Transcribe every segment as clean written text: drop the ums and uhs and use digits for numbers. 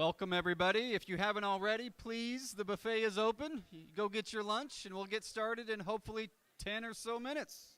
Welcome, everybody. If you haven't already, please, the buffet is open. You go get your lunch, and we'll get started in hopefully 10 or so minutes.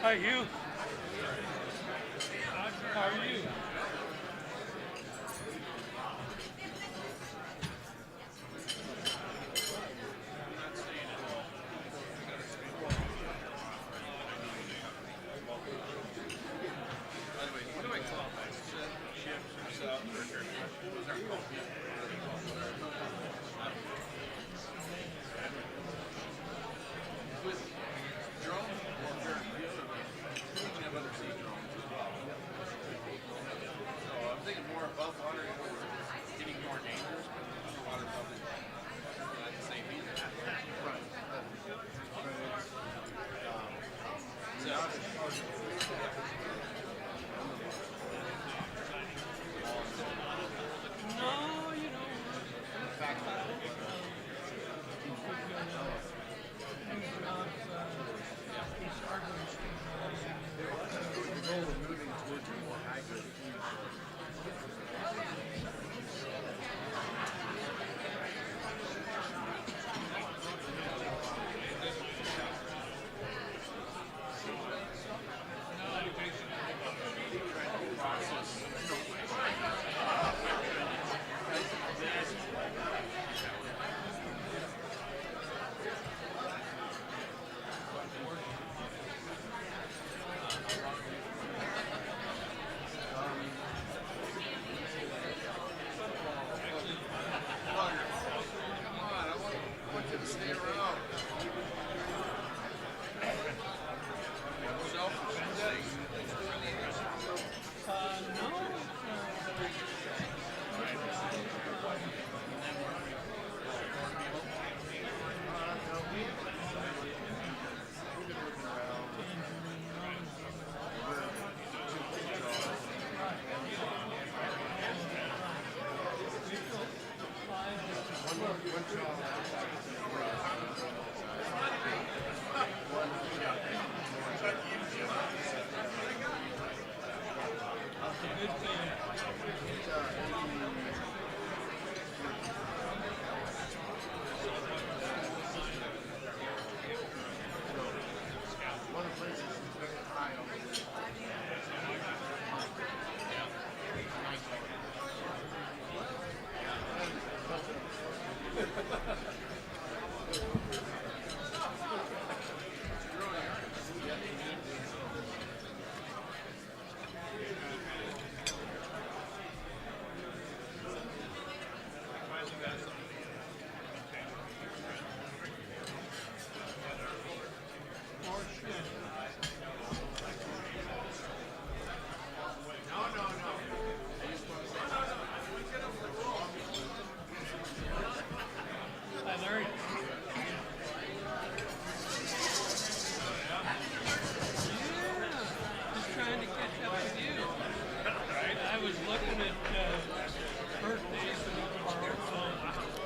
Hi, Hugh. How are you?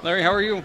Larry, how are you?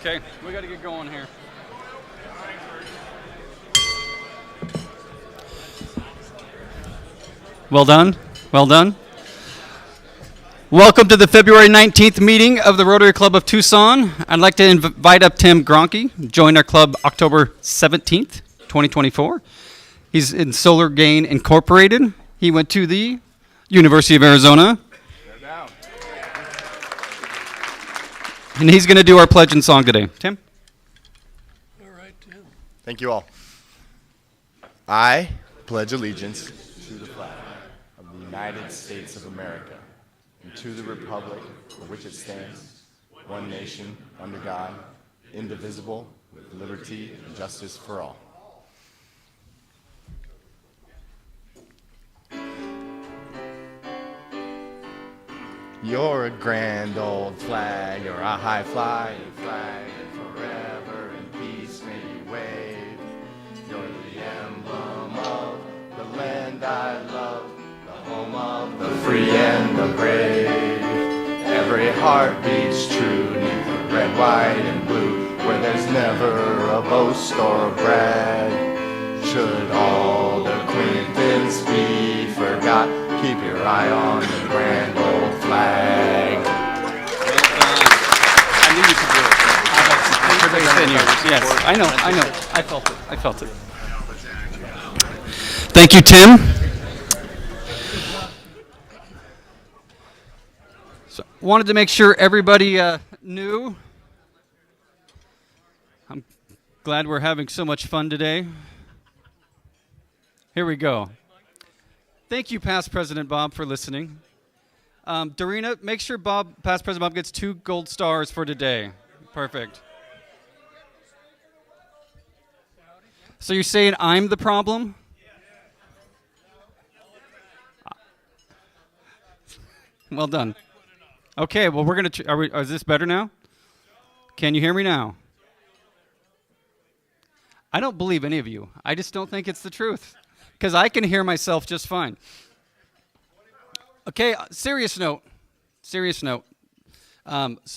Okay, we got to get going here. Well done. Well done. Welcome to the February 19th meeting of the Rotary Club of Tucson. I'd like to invite up Tim Gronke, joined our club October 17th, 2024. He's in Solar Gain Incorporated. He went to the University of Arizona. And he's going to do our pledge and song today. Tim? All right, Tim. Thank you all. I pledge allegiance to the flag of the United States of America and to the republic for which it stands, one nation, under God, indivisible, with liberty and justice for all. You're a grand old flag, you're a high-flying flag, and forever in peace may you wave. You're the emblem of the land I love, the home of the free and the brave. Every heart beats true, neath the red, white, and blue, where there's never a boast or a brag. Should all acquaintance be forgot, keep your eye on the grand old flag. Well done. I knew you could do it. Everybody's in here. Yes, I know. I felt it. Thank you, Tim. So, wanted to make sure everybody knew. I'm glad we're having so much fun today. Here we go. Thank you, Past President Bob, for listening. Dorina, make sure Past President Bob gets 2 gold stars for today. Perfect. So you're saying I'm the problem? Well done. Okay, well, we're going to... Is this better now? Can you hear me now? I don't believe any of you. I just don't think it's the truth. Because I can hear myself just fine. Okay, serious note. So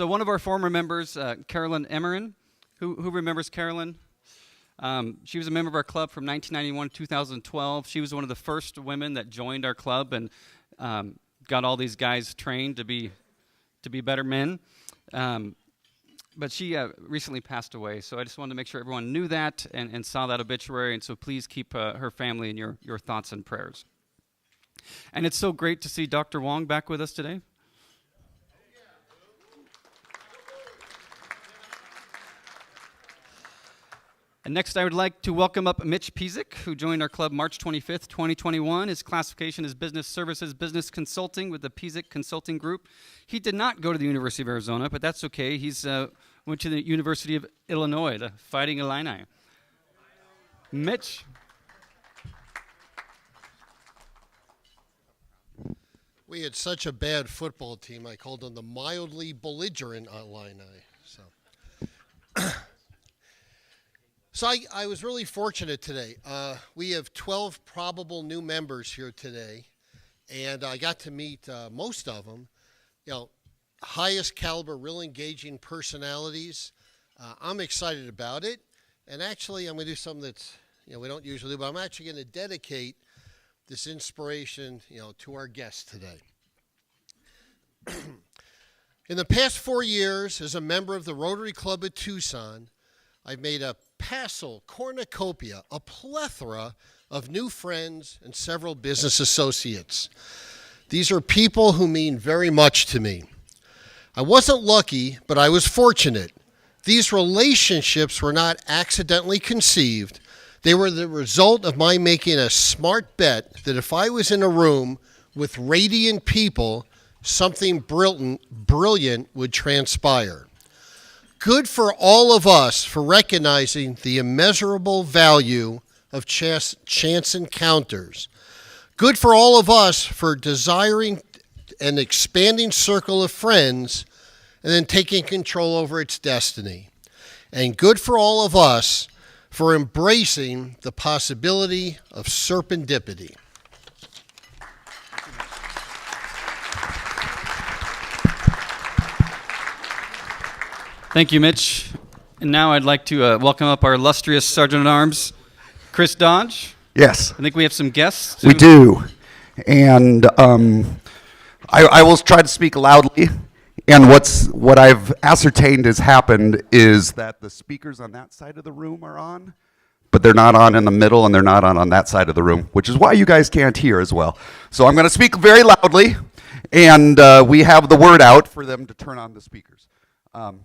one of our former members, Carolyn Emmerin, who remembers Carolyn? She was a member of our club from 1991 to 2012. She was one of the first women that joined our club and got all these guys trained to be better men. But she recently passed away, so I just wanted to make sure everyone knew that and saw that obituary, and so please keep her family in your thoughts and prayers. And it's so great to see Dr. Wong back with us today. And next, I would like to welcome up Mitch Pizik, who joined our club March 25th, 2021. His classification is Business Services, Business Consulting with the Pizik Consulting Group. He did not go to the University of Arizona, but that's okay. He's went to the University of Illinois, the Fighting Illini. Mitch. We had such a bad football team, I called them the mildly belligerent Illini. So I was really fortunate today. We have 12 probable new members here today, and I got to meet most of them. Highest caliber, real engaging personalities. I'm excited about it, and actually I'm going to do something that's we don't usually do, but I'm actually going to dedicate this inspiration to our guest today. In the past 4 years, as a member of the Rotary Club of Tucson, I've made a cornucopia, a plethora of new friends and several business associates. These are people who mean very much to me. I wasn't lucky, but I was fortunate. These relationships were not accidentally conceived. They were the result of my making a smart bet that if I was in a room with radiant people, something brilliant would transpire. Good for all of us for recognizing the immeasurable value of chance encounters. Good for all of us for desiring an expanding circle of friends and then taking control over its destiny. And good for all of us for embracing the possibility of serendipity. Thank you, Mitch. And now I'd like to welcome up our illustrious Sergeant at Arms, Chris Dodge. Yes, I think we have some guests. we do. And I will try to speak loudly. And what I've ascertained has happened is that the speakers on that side of the room are on, but they're not on in the middle and they're not on that side of the room, which is why you guys can't hear as well. So I'm going to speak very loudly, and we have the word out for them to turn on the speakers.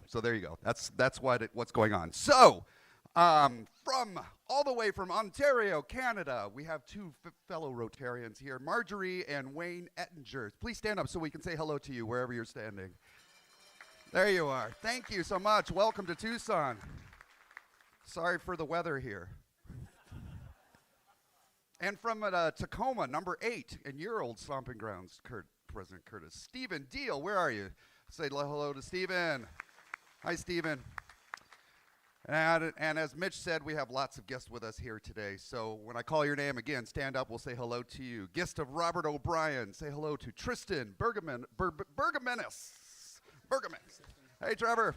So there you go. That's what's going on. So from all the way from Ontario, Canada, we have two fellow Rotarians here, Marjorie and Wayne Ettinger. Please stand up so we can say hello to you wherever you're standing. There you are. Thank you so much. Welcome to Tucson. Sorry for the weather here. And from Tacoma, number 8, in your old stomping grounds, President Curtis. Stephen Deal, where are you? Say hello to Stephen. Hi, Stephen. And as Mitch said, we have lots of guests with us here today. So when I call your name again, stand up, we'll say hello to you. Guest of Robert O'Brien, say hello to Tristan Bergamanis. Hey, Trevor.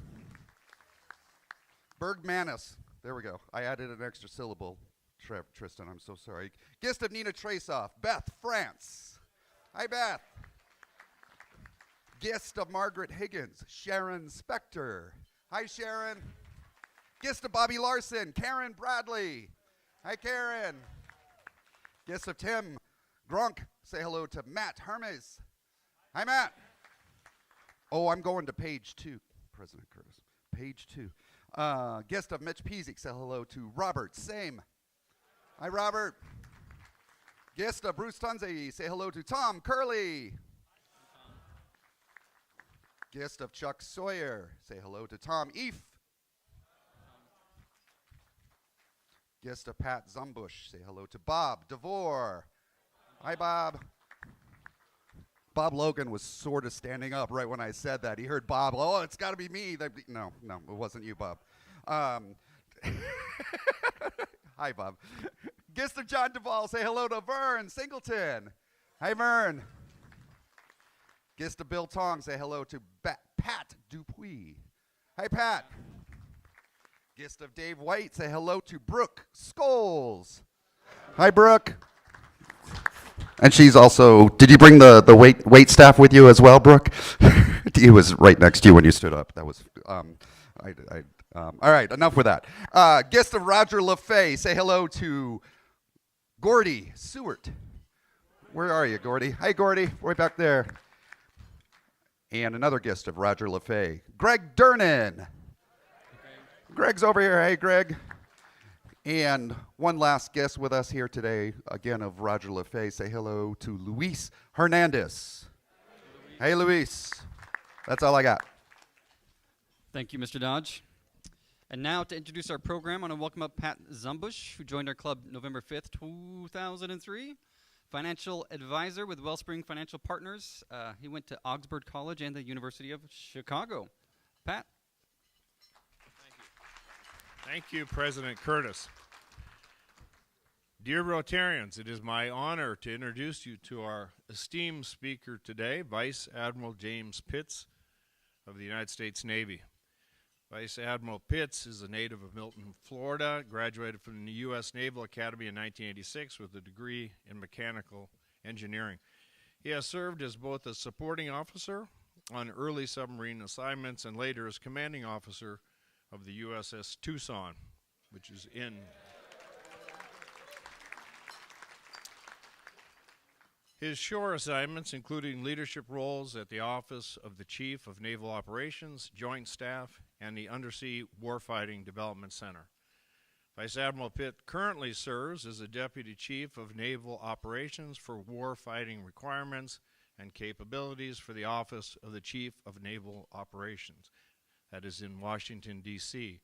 Bergmanis. There we go. I added an extra syllable. Tristan, I'm so sorry. Guest of Nina Trasoff, Beth France. Hi, Beth. Guest of Margaret Higgins, Sharon Spector. Hi, Sharon. Guest of Bobby Larson, Karen Bradley. Hi, Karen. Guest of Tim Gronk, say hello to Matt Hermes. Hi, Matt. Oh, I'm going to page 2, President Curtis. Page 2. Guest of Mitch Pizik, say hello to Robert Same. Hi, Robert. Guest of Bruce Tunze, say hello to Tom Curley. Guest of Chuck Sawyer, say hello to Tom Eef. Guest of Pat Zumbush, say hello to Bob DeVore. Hi, Bob. Bob Logan was sort of standing up right when I said that. He heard Bob, oh, it's got to be me. No, it wasn't you, Bob. Hi, Bob. Guest of John Duvall, say hello to Vern Singleton. Hi, Vern. Guest of Bill Tong, say hello to Pat Dupuis. Hi, Pat. Guest of Dave White, say hello to Brooke Scholes. Hi, Brooke. And she's also, did you bring the wait staff with you as well, Brooke? He was right next to you when you stood up. That was, all right, enough with that. Guest of Roger LaFay, say hello to Gordy Seward. Where are you, Gordy? Hi, Gordy, right back there. And another guest of Roger LaFay, Greg Durnan. Greg's over here. Hey, Greg. And one last guest with us here today, again of Roger LaFay. Say hello to Luis Hernandez. Hey, Luis. That's all I got. Thank you, Mr. Dodge. And now to introduce our program, I want to welcome up Pat Zumbush, who joined our club November 5th, 2003. Financial advisor with Wellspring Financial Partners. He went to Augsburg College and the University of Chicago. Pat? Thank you, President Curtis. Dear Rotarians, it is my honor to introduce you to our esteemed speaker today, Vice Admiral James Pitts of the United States Navy. Vice Admiral Pitts is a native of Milton, Florida, graduated from the U.S. Naval Academy in 1986 with a degree in mechanical engineering. He has served as both a supporting officer on early submarine assignments and later as commanding officer of the USS Tucson, which is in his shore assignments, including leadership roles at the Office of the Chief of Naval Operations, Joint Staff, and the Undersea Warfighting Development Center. Vice Admiral Pitt currently serves as the Deputy Chief of Naval Operations for warfighting requirements and capabilities for the Office of the Chief of Naval Operations. That is in Washington, D.C.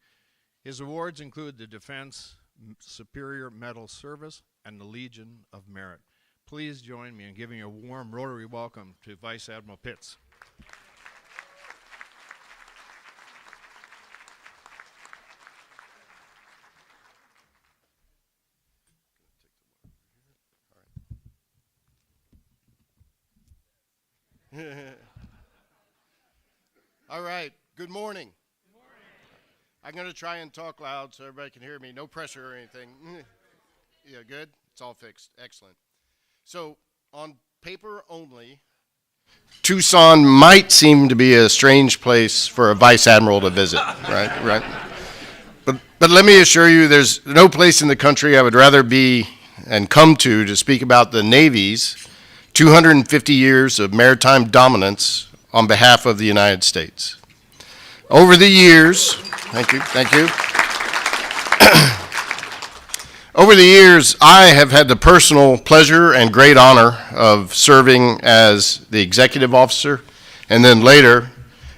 His awards include the Defense Superior Medal Service and the Legion of Merit. Please join me in giving a warm Rotary welcome to Vice Admiral Pitts. All right. Good morning. I'm going to try and talk loud so everybody can hear me. No pressure or anything. Yeah, good? It's all fixed. Excellent. So, on paper only, Tucson might seem to be a strange place for a vice admiral to visit, right? But let me assure you, there's no place in the country I would rather be and come to speak about the Navy's 250 years of maritime dominance on behalf of the United States. Over the years, thank you. Over the years, I have had the personal pleasure and great honor of serving as the executive officer, and then later,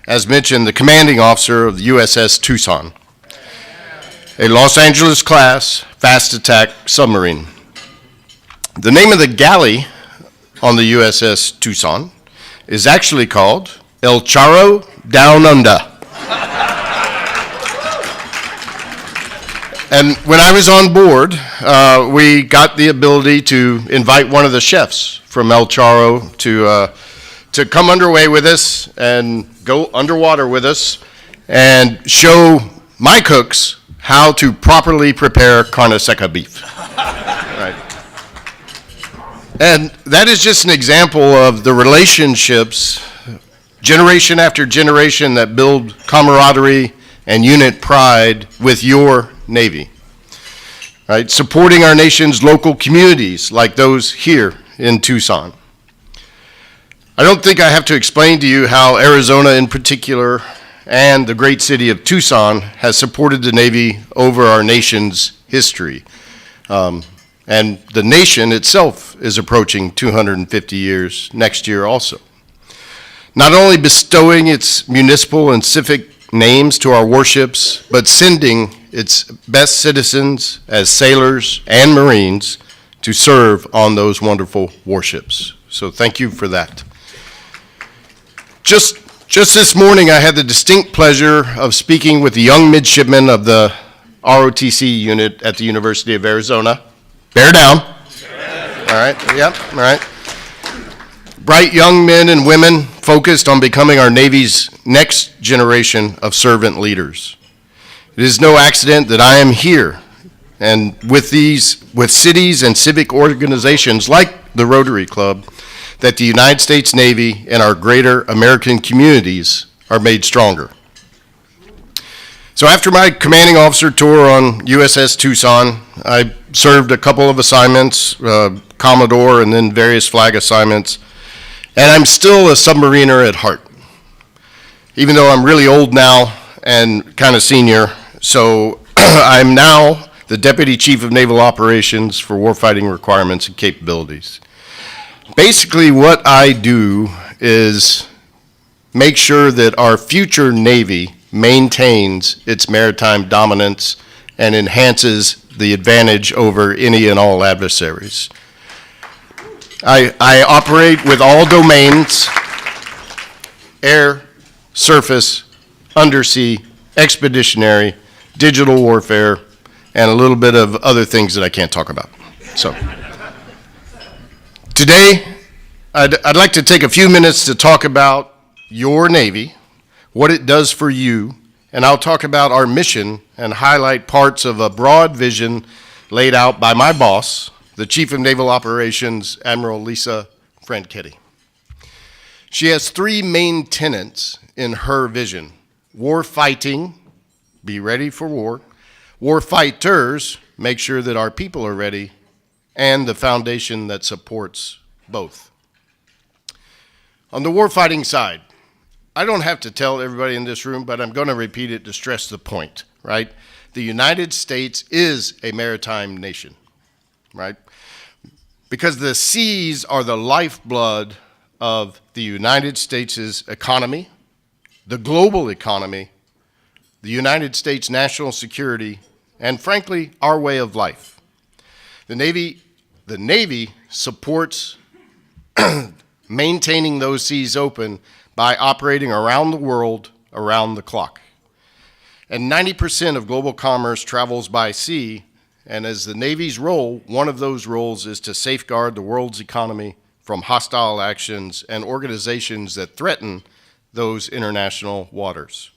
as mentioned, the commanding officer of the USS Tucson, a Los Angeles class fast attack submarine. The name of the galley on the USS Tucson is actually called El Charro Down Under. And when I was on board, we got the ability to invite one of the chefs from El Charro to come underway with us and go underwater with us and show my cooks how to properly prepare carne seca beef. Right. And that is just an example of the relationships, generation after generation, that build camaraderie and unit pride with your Navy, right? Supporting our nation's local communities like those here in Tucson. I don't think I have to explain to you how Arizona in particular and the great city of Tucson has supported the Navy over our nation's history. And the nation itself is approaching 250 years next year also. Not only bestowing its municipal and civic names to our warships, but sending its best citizens as sailors and Marines to serve on those wonderful warships. So thank you for that. Just this morning, I had the distinct pleasure of speaking with the young midshipmen of the ROTC unit at the University of Arizona. Bear down. All right, yep, all right. Bright young men and women focused on becoming our Navy's next generation of servant leaders. It is no accident that I am here, and with cities and civic organizations like the Rotary Club, that the United States Navy and our greater American communities are made stronger. So after my commanding officer tour on USS Tucson, I served a couple of assignments, Commodore and then various flag assignments, and I'm still a submariner at heart, even though I'm really old now and kind of senior. So I'm now the Deputy Chief of Naval Operations for Warfighting Requirements and Capabilities. Basically, what I do is make sure that our future Navy maintains its maritime dominance and enhances the advantage over any and all adversaries. I operate with all domains: air, surface, undersea, expeditionary, digital warfare, and a little bit of other things that I can't talk about. So today, I'd like to take a few minutes to talk about your Navy, what it does for you, and I'll talk about our mission and highlight parts of a broad vision laid out by my boss, the Chief of Naval Operations, Admiral Lisa Franchetti. She has three main tenets in her vision: war fighting, be ready for war; war fighters, make sure that our people are ready; and the foundation that supports both. On the warfighting side, I don't have to tell everybody in this room, but I'm going to repeat it to stress the point, right? The United States is a maritime nation, right? Because the seas are the lifeblood of the United States' economy, the global economy, the United States national security, and frankly, our way of life. The Navy supports maintaining those seas open by operating around the world, around the clock. And 90% of global commerce travels by sea, and as the Navy's role, one of those roles is to safeguard the world's economy from hostile actions and organizations that threaten those international waters.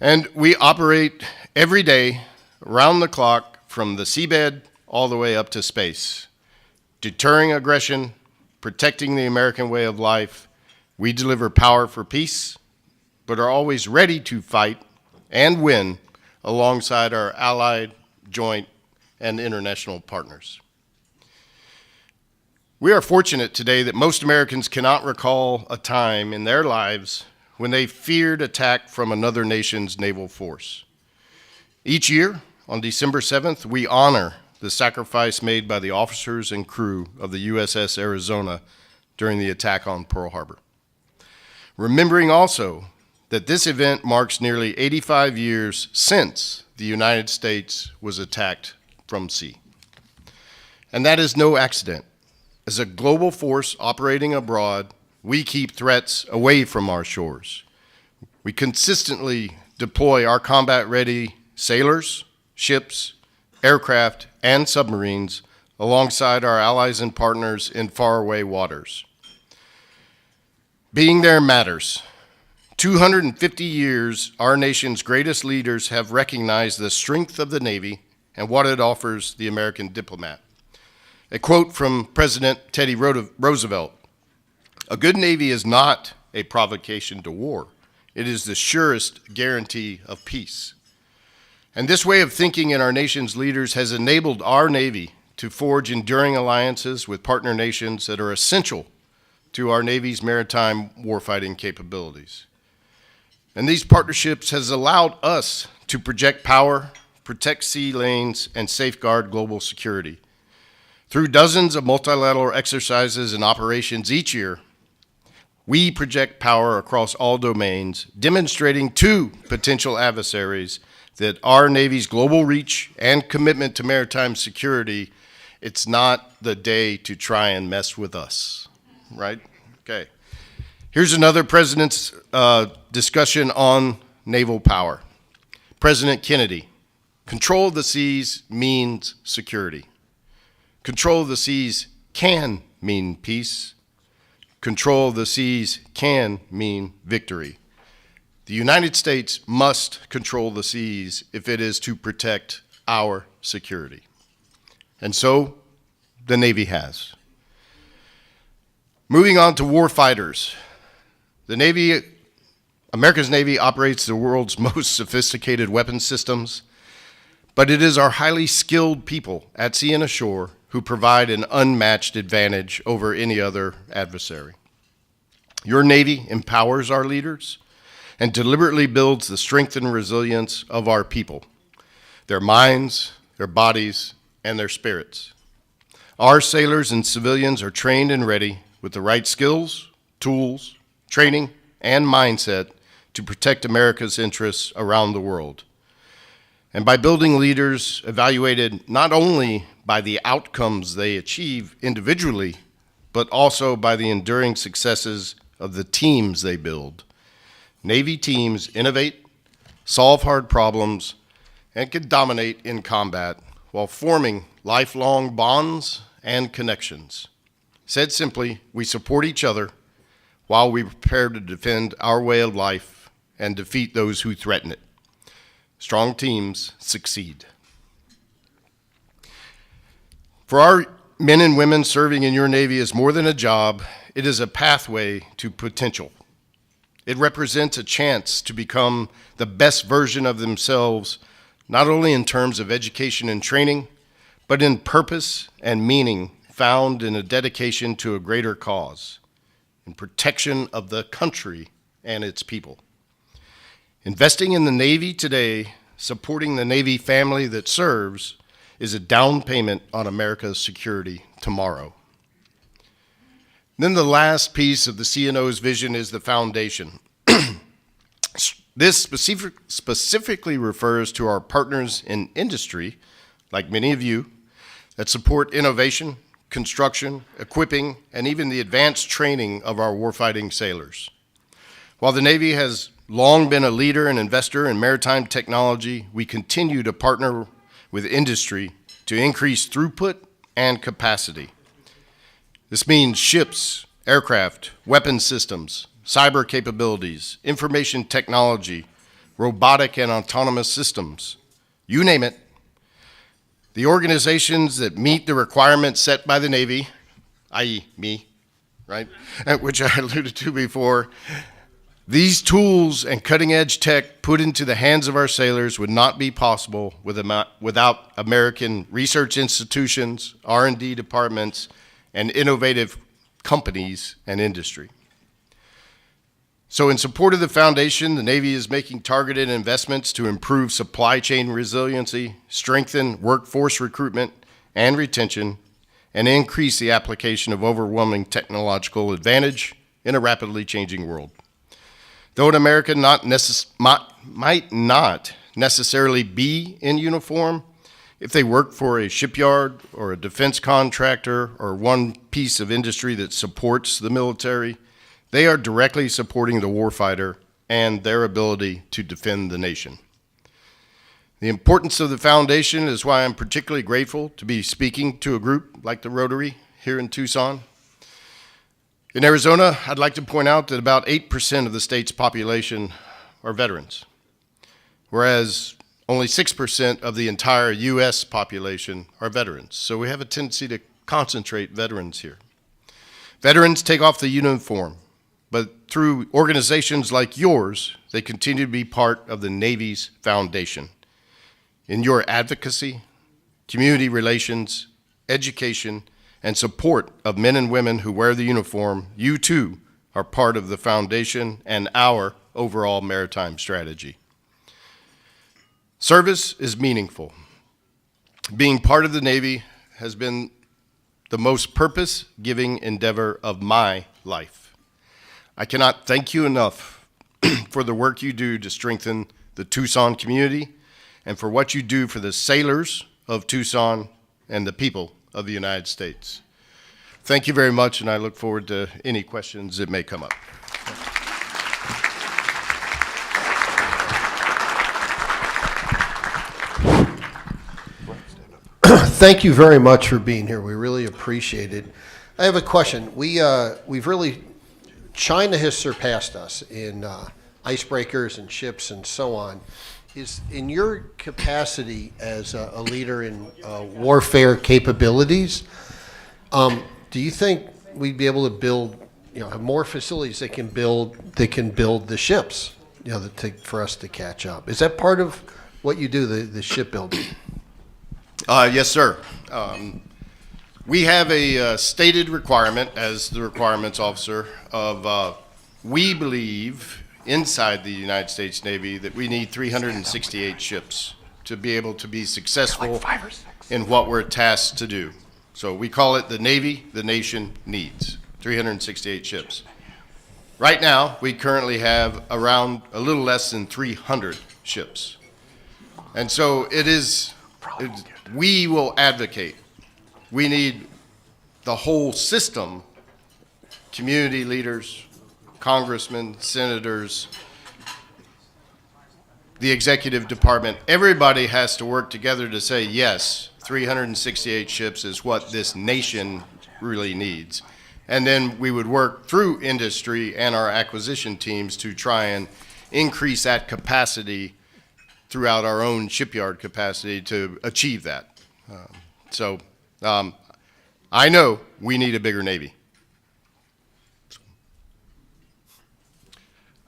And we operate every day, around the clock, from the seabed all the way up to space. Deterring aggression, protecting the American way of life, we deliver power for peace, but are always ready to fight and win alongside our allied, joint, and international partners. We are fortunate today that most Americans cannot recall a time in their lives when they feared attack from another nation's naval force. Each year, on December 7th, we honor the sacrifice made by the officers and crew of the USS Arizona during the attack on Pearl Harbor. Remembering also that this event marks nearly 85 years since the United States was attacked from sea. And that is no accident. As a global force operating abroad, we keep threats away from our shores. We consistently deploy our combat-ready sailors, ships, aircraft, and submarines alongside our allies and partners in faraway waters. Being there matters. 250 years, our nation's greatest leaders have recognized the strength of the Navy and what it offers the American diplomat. A quote from President Teddy Roosevelt: "A good Navy is not a provocation to war. It is the surest guarantee of peace." And this way of thinking in our nation's leaders has enabled our Navy to forge enduring alliances with partner nations that are essential to our Navy's maritime warfighting capabilities. And these partnerships has allowed us to project power, protect sea lanes, and safeguard global security. Through dozens of multilateral exercises and operations each year, we project power across all domains, demonstrating to potential adversaries that our Navy's global reach and commitment to maritime security, it's not the day to try and mess with us, right? Okay. Here's another president's discussion on naval power. President Kennedy: "Control of the seas means security. Control of the seas can mean peace. Control of the seas can mean victory. The United States must control the seas if it is to protect our security." And so the Navy has. Moving on to war fighters. The Navy, America's Navy operates the world's most sophisticated weapons systems, but it is our highly skilled people at sea and ashore who provide an unmatched advantage over any other adversary. Your Navy empowers our leaders and deliberately builds the strength and resilience of our people, their minds, their bodies, and their spirits. Our sailors and civilians are trained and ready with the right skills, tools, training, and mindset to protect America's interests around the world. And by building leaders evaluated not only by the outcomes they achieve individually, but also by the enduring successes of the teams they build, Navy teams innovate, solve hard problems, and can dominate in combat while forming lifelong bonds and connections. Said simply, we support each other while we prepare to defend our way of life and defeat those who threaten it. Strong teams succeed. For our men and women serving in your Navy is more than a job, it is a pathway to potential. It represents a chance to become the best version of themselves, not only in terms of education and training, but in purpose and meaning found in a dedication to a greater cause, in protection of the country and its people. Investing in the Navy today, supporting the Navy family that serves, is a down payment on America's security tomorrow. Then the last piece of the CNO's vision is the foundation. This specifically refers to our partners in industry, like many of you, that support innovation, construction, equipping, and even the advanced training of our warfighting sailors. While the Navy has long been a leader and investor in maritime technology, we continue to partner with industry to increase throughput and capacity. This means ships, aircraft, weapon systems, cyber capabilities, information technology, robotic and autonomous systems, you name it. The organizations that meet the requirements set by the Navy, i.e. me, right, which I alluded to before, these tools and cutting-edge tech put into the hands of our sailors would not be possible without American research institutions, R&D departments, and innovative companies and industry. So in support of the foundation, the Navy is making targeted investments to improve supply chain resiliency, strengthen workforce recruitment and retention, and increase the application of overwhelming technological advantage in a rapidly changing world. Though an American might not necessarily be in uniform, if they work for a shipyard or a defense contractor or one piece of industry that supports the military, they are directly supporting the warfighter and their ability to defend the nation. The importance of the foundation is why I'm particularly grateful to be speaking to a group like the Rotary here in Tucson. In Arizona, I'd like to point out that about 8% of the state's population are veterans, whereas only 6% of the entire U.S. population are veterans. So we have a tendency to concentrate veterans here. Veterans take off the uniform, but through organizations like yours, they continue to be part of the Navy's foundation. In your advocacy, community relations, education, and support of men and women who wear the uniform, you too are part of the foundation and our overall maritime strategy. Service is meaningful. Being part of the Navy has been the most purpose-giving endeavor of my life. I cannot thank you enough for the work you do to strengthen the Tucson community and for what you do for the sailors of Tucson and the people of the United States. Thank you very much, and I look forward to any questions that may come up. Thank you very much for being here. We really appreciate it. I have a question. We've really, China has surpassed us in icebreakers and ships and so on. Is in your capacity as a leader in warfare capabilities, do you think we'd be able to build, have more facilities that can build the ships, for us to catch up? Is that part of what you do, the shipbuilding? Yes, sir. We have a stated requirement as the requirements officer of we believe inside the United States Navy that we need 368 ships to be able to be successful in what we're tasked to do. So we call it the Navy the nation needs, 368 ships. Right now, we currently have around a little less than 300 ships. And so we will advocate. We need the whole system, community leaders, congressmen, senators, the executive department. Everybody has to work together to say, yes, 368 ships is what this nation really needs. And then we would work through industry and our acquisition teams to try and increase that capacity throughout our own shipyard capacity to achieve that. I know we need a bigger Navy.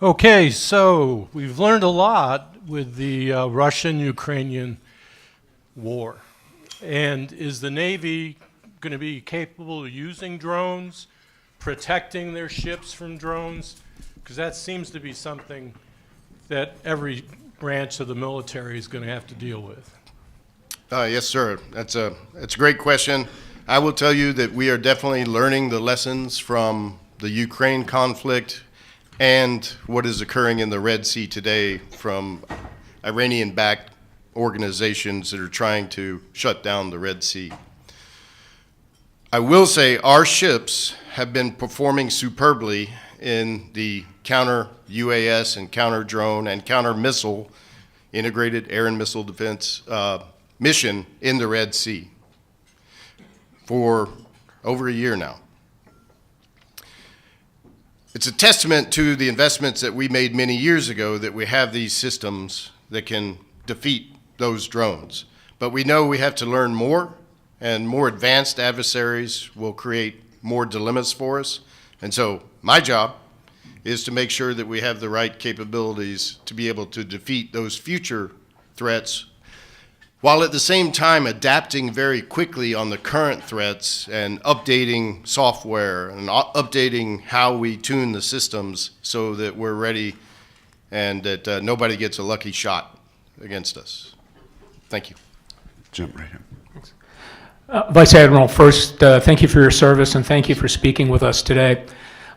Okay, so we've learned a lot with the Russian-Ukrainian war. And is the Navy going to be capable of using drones, protecting their ships from drones? Because that seems to be something that every branch of the military is going to have to deal with. Yes, sir. That's a great question. I will tell you that we are definitely learning the lessons from the Ukraine conflict and what is occurring in the Red Sea today from Iranian-backed organizations that are trying to shut down the Red Sea. I will say our ships have been performing superbly in the counter-UAS and counter-drone and counter-missile integrated air and missile defense mission in the Red Sea for over a year now. it's a testament to the investments that we made many years ago that we have these systems that can defeat those drones. But we know we have to learn more, and more advanced adversaries will create more dilemmas for us. And so my job is to make sure that we have the right capabilities to be able to defeat those future threats, while at the same time adapting very quickly on the current threats and updating software and updating how we tune the systems so that we're ready and that nobody gets a lucky shot against us. Thank you. Jump right in. Vice Admiral, first, thank you for your service and thank you for speaking with us today.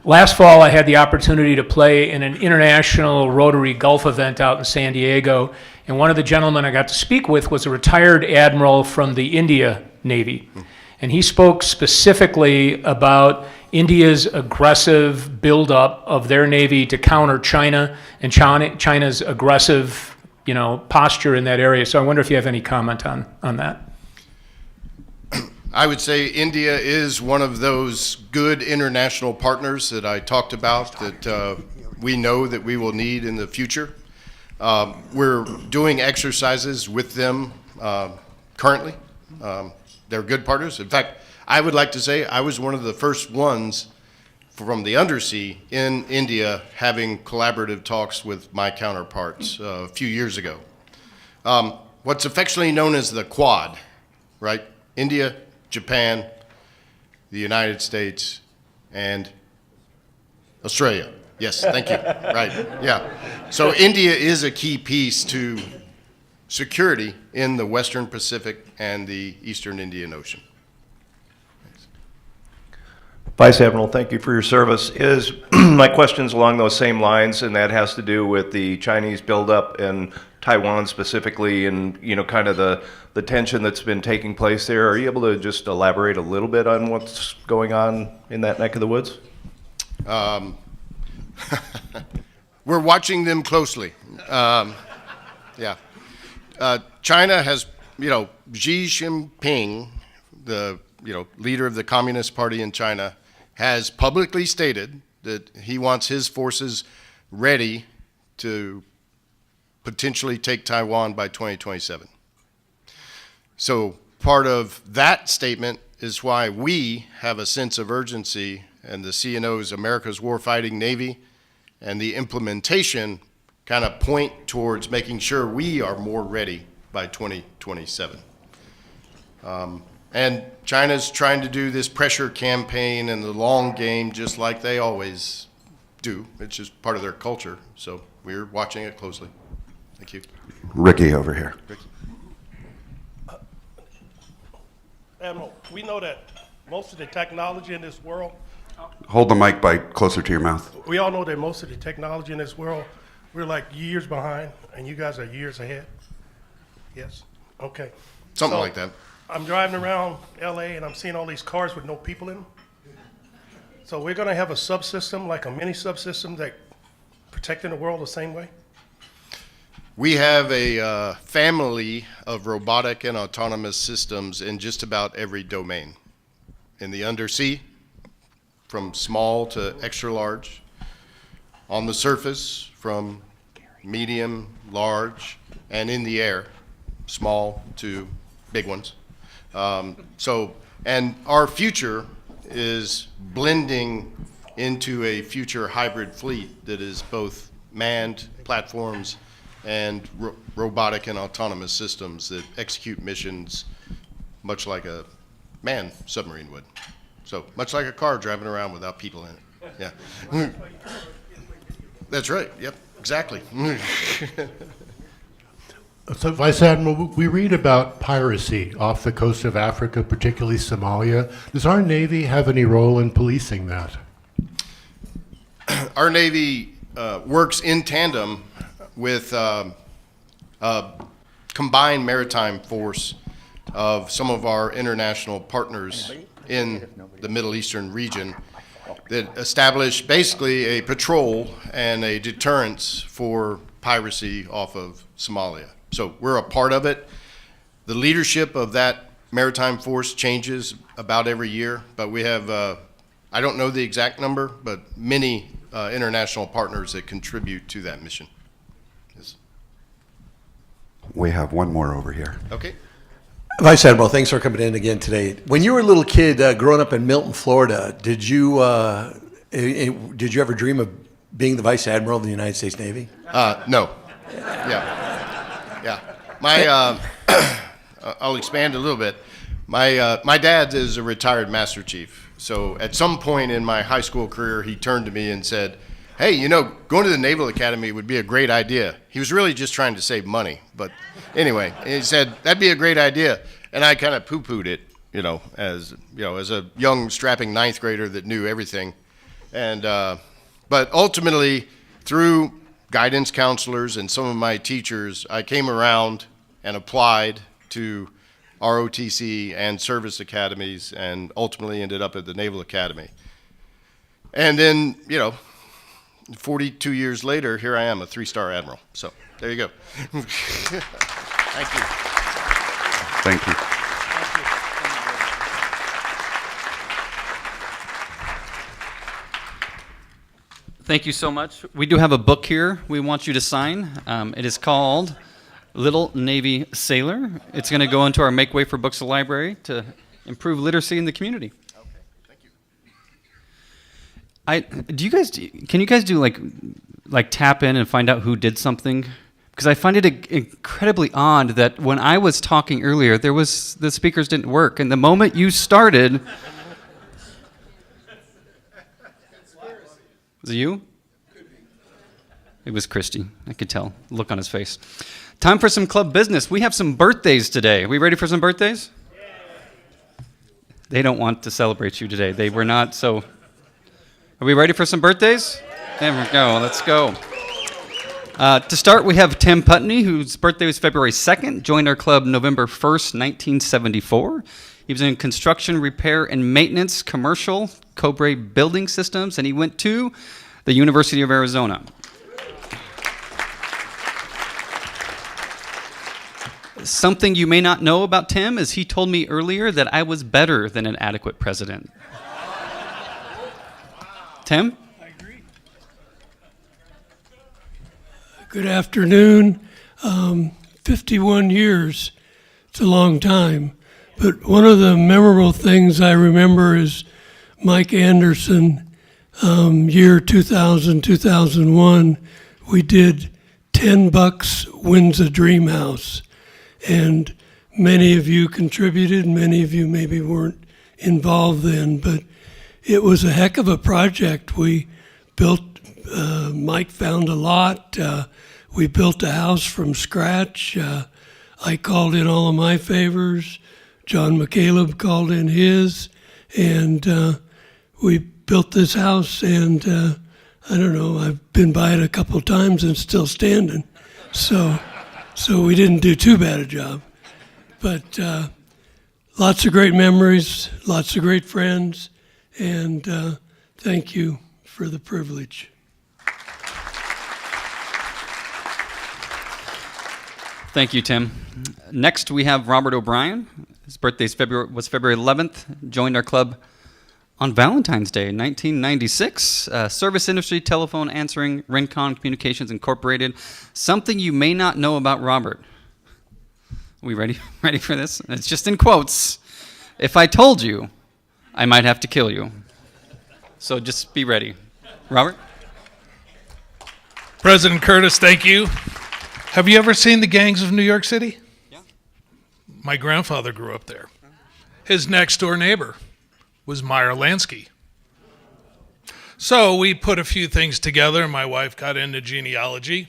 Last fall, I had the opportunity to play in an international Rotary golf event out in San Diego, and one of the gentlemen I got to speak with was a retired admiral from the India Navy. And he spoke specifically about India's aggressive buildup of their Navy to counter China and China's aggressive, posture in that area. So I wonder if you have any comment on that. I would say India is one of those good international partners that I talked about that we know that we will need in the future. We're doing exercises with them currently. They're good partners. In fact, I would like to say I was one of the first ones from the undersea in India having collaborative talks with my counterparts a few years ago. What's affectionately known as the Quad, right? India, Japan, the United States, and Australia. Yes, thank you. Right, yeah. So India is a key piece to security in the Western Pacific and the Eastern Indian Ocean. Vice Admiral, thank you for your service. My question's along those same lines, and that has to do with the Chinese buildup in Taiwan specifically, and kind of the tension that's been taking place there. Are you able to just elaborate a little bit on what's going on in that neck of the woods? We're watching them closely. Yeah. China has, Xi Jinping, the leader of the Communist Party in China, has publicly stated that he wants his forces ready to potentially take Taiwan by 2027. So part of that statement is why we have a sense of urgency, and the CNO's America's Warfighting Navy and the implementation kind of point towards making sure we are more ready by 2027. And China's trying to do this pressure campaign and the long game just like they always do. It's just part of their culture. So we're watching it closely. Thank you. Ricky over here. Ricky. Admiral, we know that most of the technology in this world, Hold the mic closer to your mouth. we all know that most of the technology in this world, we're like years behind, and you guys are years ahead. Yes? Okay. Something So, like that. I'm driving around LA and I'm seeing all these cars with no people in them. So we're gonna have a subsystem, like a mini subsystem that protecting the world the same way? We have a family of robotic and autonomous systems in just about every domain. In the undersea, from small to extra large. On the surface, from medium, large, and in the air, small to big ones. And our future is blending into a future hybrid fleet that is both manned platforms and robotic and autonomous systems that execute missions much like a manned submarine would. So much like a car driving around without people in it. Yeah. That's right. Yep. Exactly. So, Vice Admiral, we read about piracy off the coast of Africa, particularly Somalia. Does our Navy have any role in policing that? Our Navy works in tandem with a combined maritime force of some of our international partners in the Middle Eastern region that establish basically a patrol and a deterrence for piracy off of Somalia. So we're a part of it. The leadership of that maritime force changes about every year, but we have, I don't know the exact number, but many international partners that contribute to that mission. Yes. We have one more over here. Okay. Vice Admiral, thanks for coming in again today. When you were a little kid growing up in Milton, Florida, did you ever dream of being the Vice Admiral of the United States Navy? No. Yeah. My, I'll expand a little bit. My dad is a retired Master Chief. So at some point in my high school career, he turned to me and said, hey, you know, going to the Naval Academy would be a great idea. He was really just trying to save money. But anyway, he said, that'd be a great idea. And I kind of poo-pooed it, as a young, strapping ninth grader that knew everything. And, but ultimately, through guidance counselors and some of my teachers, I came around and applied to ROTC and service academies and ultimately ended up at the Naval Academy. And then, 42 years later, here I am, a 3-star admiral. So there you go. Thank you. Thank you. Thank you so much. We do have a book here we want you to sign. It is called Little Navy Sailor. It's going to go into our Make Way for Books library to improve literacy in the community. Can you guys do like tap in and find out who did something? Because I find it incredibly odd that when I was talking earlier, the speakers didn't work, and the moment you started, was it you? It was Christy. I could tell. Look on his face. Time for some club business. We have some birthdays today. Are we ready for some birthdays? They don't want to celebrate you today. They were not so. Are we ready for some birthdays? There we go. Let's go. To start, we have Tim Putney, whose birthday was February 2nd, joined our club November 1st, 1974. He was in construction, repair, and maintenance, commercial, Cobre building systems, and he went to the University of Arizona. Something you may not know about Tim is he told me earlier that I was better than an adequate president. Tim? I agree. Good afternoon. 51 years. It's a long time. But one of the memorable things I remember is Mike Anderson, year 2000, 2001, we did 10 bucks wins a dream house. And many of you contributed, many of you maybe weren't involved then, but it was a heck of a project. We built, Mike found a lot. We built a house from scratch. I called in all of my favors. John McCaleb called in his. And we built this house, and I don't know, I've been by it a couple times and it's still standing. So we didn't do too bad a job. But lots of great memories, lots of great friends. And thank you for the privilege. Thank you, Tim. Next, we have Robert O'Brien. His birthday was February 11th. Joined our club on Valentine's Day, 1996. Service industry, telephone answering, Rincon Communications Incorporated. Something you may not know about Robert. Are we ready for this? It's just in quotes. If I told you, I might have to kill you. So just be ready. Robert? President Curtis, thank you. Have you ever seen the gangs of New York City? Yeah. My grandfather grew up there. His next door neighbor was Meyer Lansky. So we put a few things together. My wife got into genealogy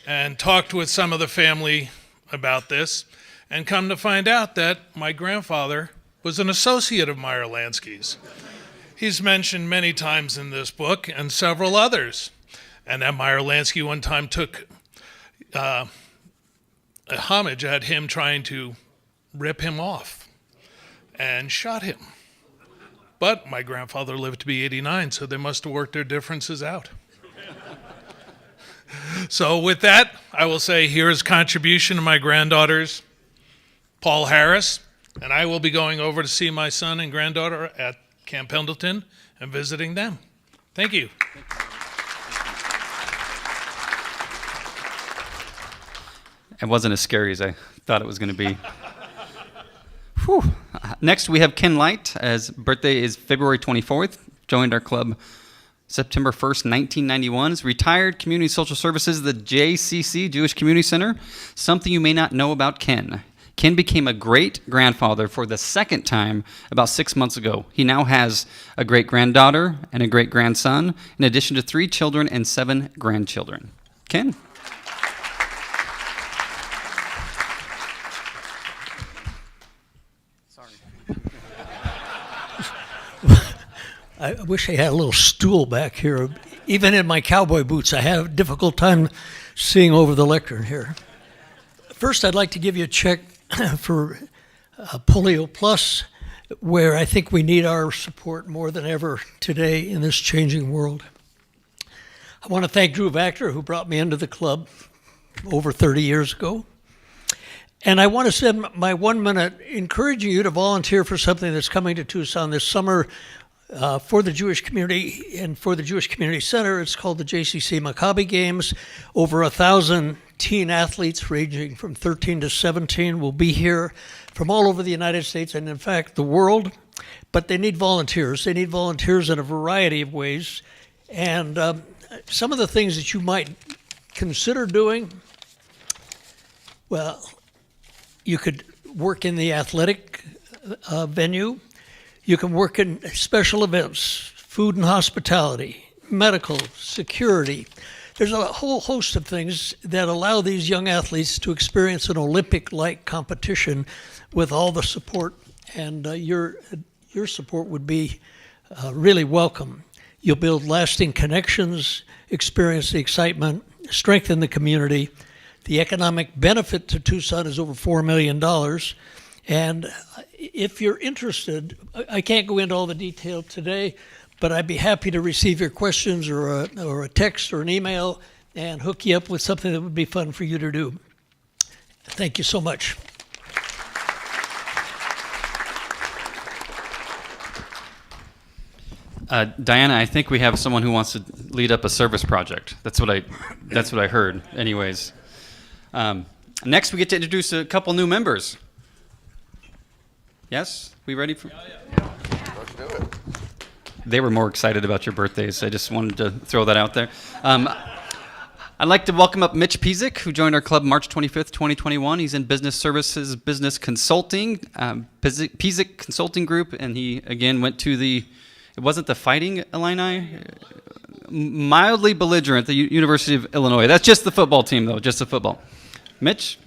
and talked with some of the family about this, and come to find out that my grandfather was an associate of Meyer Lansky's. He's mentioned many times in this book and several others. And that Meyer Lansky one time took a homage at him trying to rip him off and shot him. But my grandfather lived to be 89, so they must have worked their differences out. So with that, I will say here is contribution to my granddaughters, Paul Harris, and I will be going over to see my son and granddaughter at Camp Pendleton and visiting them. Thank you. It wasn't as scary as I thought it was going to be. Whew. Next, we have Ken Light. His birthday is February 24th. Joined our club September 1st, 1991. Is retired community social services, the JCC, Jewish Community Center. Something you may not know about Ken. Ken became a great-grandfather for the second time about 6 months ago. He now has a great-granddaughter and a great-grandson, in addition to 3 children and 7 grandchildren. Ken? I wish I had a little stool back here. Even in my cowboy boots, I have a difficult time seeing over the lectern here. First, I'd like to give you a check for Polio Plus, where I think we need our support more than ever today in this changing world. I want to thank Drew Vactor, who brought me into the club over 30 years ago. And I want to spend my 1 minute encouraging you to volunteer for something that's coming to Tucson this summer for the Jewish community and for the Jewish Community Center. It's called the JCC Maccabi Games. Over 1,000 teen athletes ranging from 13 to 17 will be here from all over the United States and, in fact, the world. But they need volunteers. They need volunteers in a variety of ways. And some of the things that you might consider doing, well, you could work in the athletic venue. You can work in special events, food and hospitality, medical, security. There's a whole host of things that allow these young athletes to experience an Olympic-like competition with all the support, and your support would be really welcome. You'll build lasting connections, experience the excitement, strengthen the community. The economic benefit to Tucson is over $4 million. And if you're interested, I can't go into all the detail today, but I'd be happy to receive your questions or a text or an email and hook you up with something that would be fun for you to do. Thank you so much. Diana, I think we have someone who wants to lead up a service project. That's what I heard. Anyways, next we get to introduce a couple new members. Yes, we ready for? Yeah. Let's do it. They were more excited about your birthdays. I just wanted to throw that out there. I'd like to welcome up Mitch Pizik, who joined our club March 25th, 2021. He's in business services, business consulting, Pizik Consulting Group, and he again went to it wasn't the Fighting Illini, mildly belligerent, the University of Illinois. That's just the football team, though, just the football. Mitch?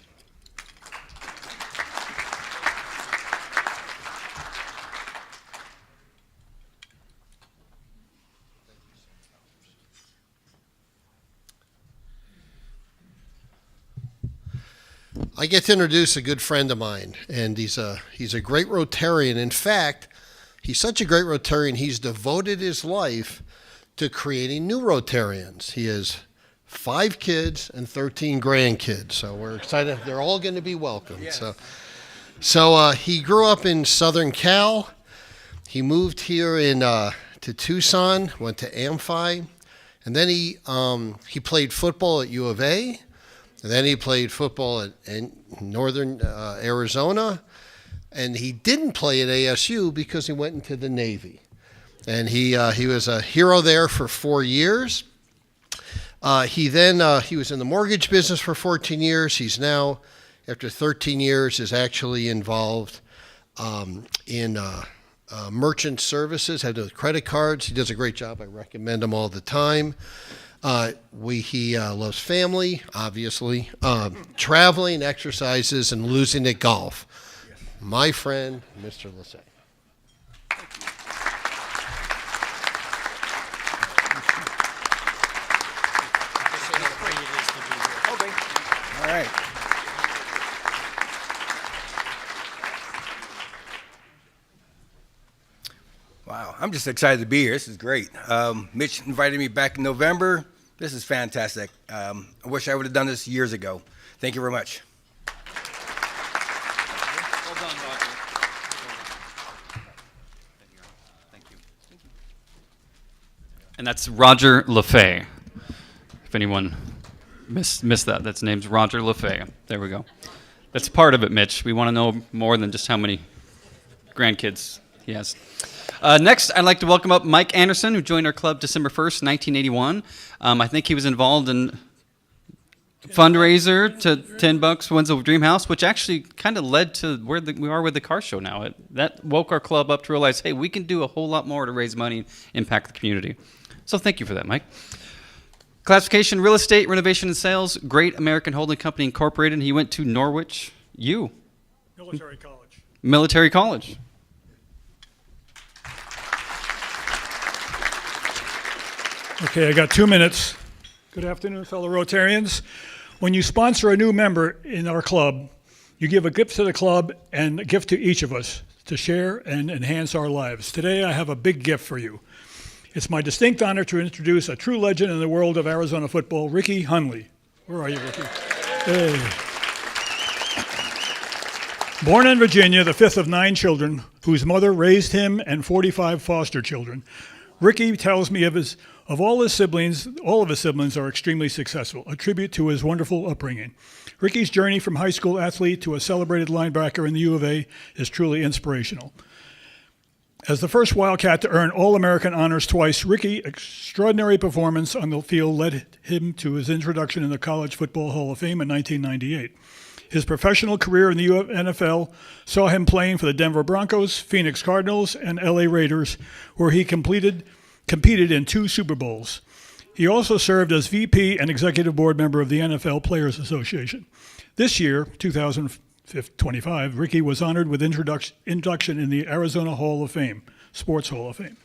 I get to introduce a good friend of mine, and he's a great Rotarian. In fact, he's such a great Rotarian, he's devoted his life to creating new Rotarians. He has 5 kids and 13 grandkids, so we're excited. They're all going to be welcome. Yes. So he grew up in Southern Cal. He moved here to Tucson, went to Amphi, and then he played football at U of A. And then he played football in northern Arizona, and he didn't play at ASU because he went into the Navy. And he was a hero there for 4 years. He was in the mortgage business for 14 years. He's now, after 13 years, is actually involved in merchant services, had those credit cards. He does a great job. I recommend him all the time. He loves family, obviously, traveling, exercises, and losing at golf. Yes. My friend, Mr. Lassay. All right. Wow, I'm just excited to be here. This is great. Mitch invited me back in November. This is fantastic. I wish I would have done this years ago. Thank you very much. Well done, Roger. Thank you. And that's Roger LaFay, if anyone Missed that. That's name's Roger LaFay. There we go. That's part of it, Mitch. We want to know more than just how many grandkids he has. Next, I'd like to welcome up Mike Anderson, who joined our club December 1st, 1981. I think he was involved in fundraiser to $10 wins a dream house, which actually kind of led to where we are with the car show now. That woke our club up to realize, hey, we can do a whole lot more to raise money and impact the community. So thank you for that, Mike. Classification, real estate, renovation and sales, Great American Holding Company Incorporated. He went to Norwich Military College. Military College. Okay, I got 2 minutes. Good afternoon, fellow Rotarians. When you sponsor a new member in our club, you give a gift to the club and a gift to each of us to share and enhance our lives. Today, I have a big gift for you. It's my distinct honor to introduce a true legend in the world of Arizona football, Ricky Hunley. Where are you, Ricky? Hey. Born in Virginia, the fifth of 9 children, whose mother raised him and 45 foster children, Ricky tells me of all of his siblings are extremely successful, a tribute to his wonderful upbringing. Ricky's journey from high school athlete to a celebrated linebacker in the U of A is truly inspirational. As the first Wildcat to earn All-American honors twice, Ricky's extraordinary performance on the field led him to his introduction in the College Football Hall of Fame in 1998. His professional career in the NFL saw him playing for the Denver Broncos, Phoenix Cardinals, and LA Raiders, where he competed in 2 Super Bowls. He also served as VP and executive board member of the NFL Players Association. This year, 2025, Ricky was honored with induction in the Arizona Hall of Fame, Sports Hall of Fame.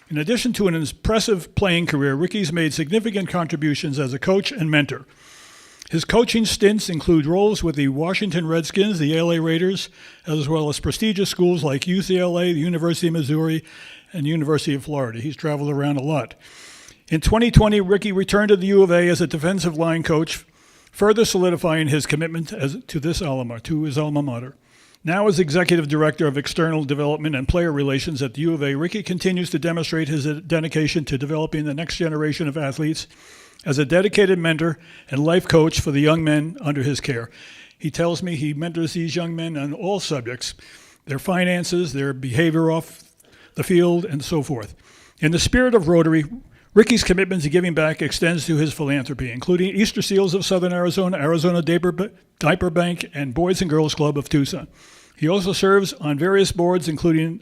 In addition to an impressive playing career, Ricky's made significant contributions as a coach and mentor. His coaching stints include roles with the Washington Redskins, the LA Raiders, as well as prestigious schools like UCLA, the University of Missouri, and University of Florida. He's traveled around a lot. In 2020, Ricky returned to the U of A as a defensive line coach, further solidifying his commitment to his alma mater. Now as Executive Director of External Development and Player Relations at the U of A, Ricky continues to demonstrate his dedication to developing the next generation of athletes as a dedicated mentor and life coach for the young men under his care. He tells me he mentors these young men on all subjects, their finances, their behavior off the field, and so forth. In the spirit of Rotary, Ricky's commitment to giving back extends to his philanthropy, including Easter Seals of Southern Arizona, Arizona Diaper Bank, and Boys and Girls Club of Tucson. He also serves on various boards, including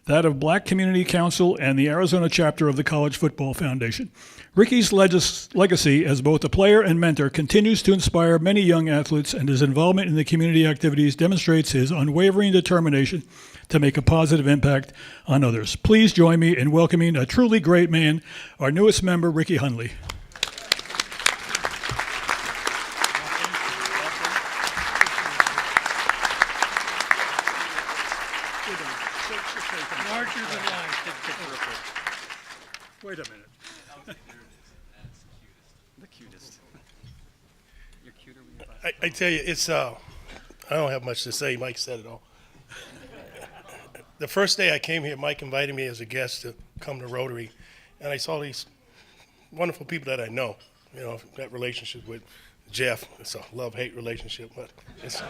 that of Black Community Council and the Arizona chapter of the College Football Foundation. Ricky's legacy as both a player and mentor continues to inspire many young athletes, and his involvement in the community activities demonstrates his unwavering determination to make a positive impact on others. Please join me in welcoming a truly great man, our newest member, Ricky Hunley. Wait a minute. The cutest. You're cuter when you're I tell you, it's I don't have much to say. Mike said it all. The first day I came here, Mike invited me as a guest to come to Rotary, and I saw these wonderful people that I know. You know, that relationship with Jeff. It's a love-hate relationship, but it's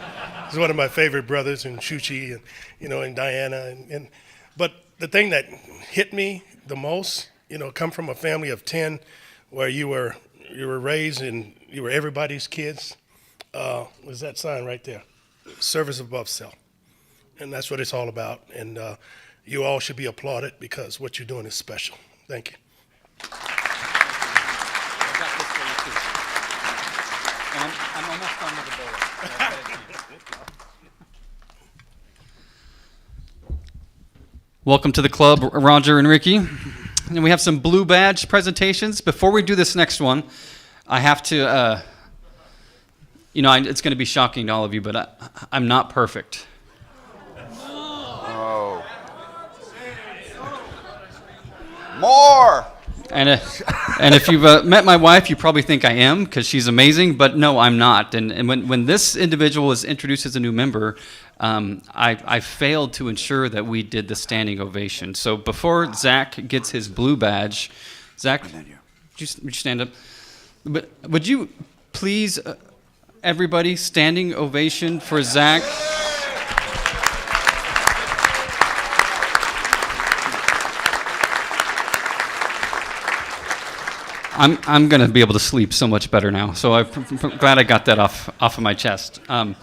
one of my favorite brothers, and Shuchi, and Diana, but the thing that hit me the most, come from a family of 10, where you were raised and you were everybody's kids. Was that sign right there? Service above self. And that's what it's all about. And you all should be applauded because what you're doing is special. Thank you. I'm almost done with the bullet. Welcome to the club, Roger and Ricky. And we have some blue badge presentations. Before we do this next one, I have to, it's going to be shocking to all of you, but I'm not perfect. Oh. More! And if you've met my wife, you probably think I am, because she's amazing, but no, I'm not. And when this individual was introduced as a new member, I failed to ensure that we did the standing ovation. So before Zach gets his blue badge, Zach, would you stand up? But would you Please, everybody, standing ovation for Zach. I'm going to be able to sleep so much better now. So I'm glad I got that off of my chest. But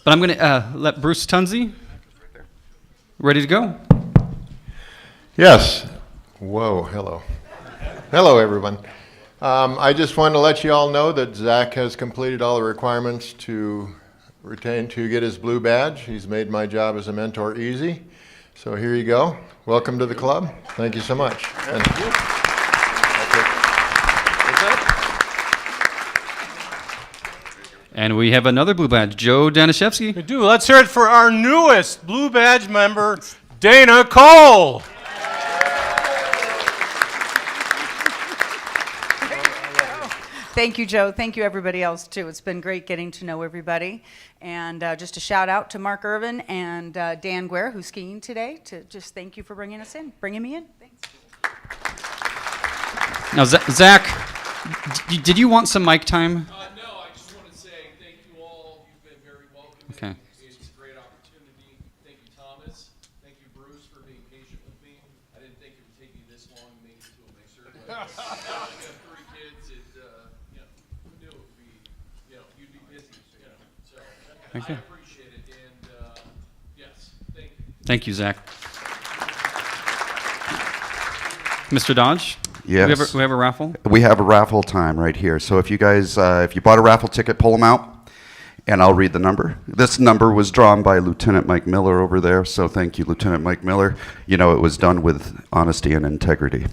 I'm going to let Bruce Tunzi, ready to go. Yes. Whoa, hello. Hello, everyone. I just want to let you all know that Zach has completed all the requirements to get his blue badge. He's made my job as a mentor easy. So here you go. Welcome to the club. Thank you so much. And we have another blue badge, Joe Danishevsky. We do. Let's hear it for our newest blue badge member, Dana Cole. Thank you, Joe. Thank you, everybody else, too. It's been great getting to know everybody. And just a shout out to Mark Irvin and Dan Guerre, who's skiing today, to just thank you for bringing me in. Thanks. Now, Zach, did you want some mic time? No, I just want to say thank you all. You've been very welcoming. Okay. It's a great opportunity. Thank you, Thomas. Thank you, Bruce, for being patient with me. I didn't think it would take me this long to make it to a mixer. But I got 3 kids. Who knew it would be, you'd be busy, So Okay. I appreciate it. And yes, thank you. Thank you, Zach. Mr. Dodge? Yes. We have a raffle? We have a raffle time right here. So if you guys, if you bought a raffle ticket, pull them out, and I'll read the number. This number was drawn by Lieutenant Mike Miller over there, so thank you, Lieutenant Mike Miller. You know it was done with honesty and integrity.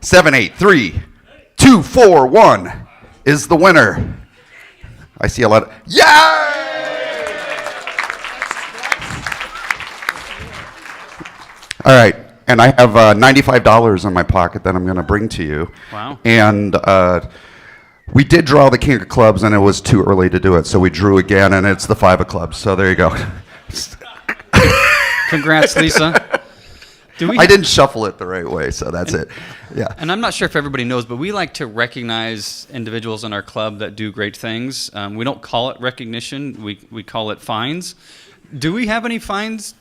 783241 is the winner. I see a lot of, All right. And I have $95 in my pocket that I'm going to bring to you. Wow. And we did draw the King of Clubs, and it was too early to do it, so we drew again, and it's the 5 of Clubs. So there you go. Congrats, Lisa. I didn't shuffle it the right way, so that's it. Yeah. And I'm not sure if everybody knows, but we like to recognize individuals in our club that do great things. We don't call it recognition. We call it fines. Do we have any fines?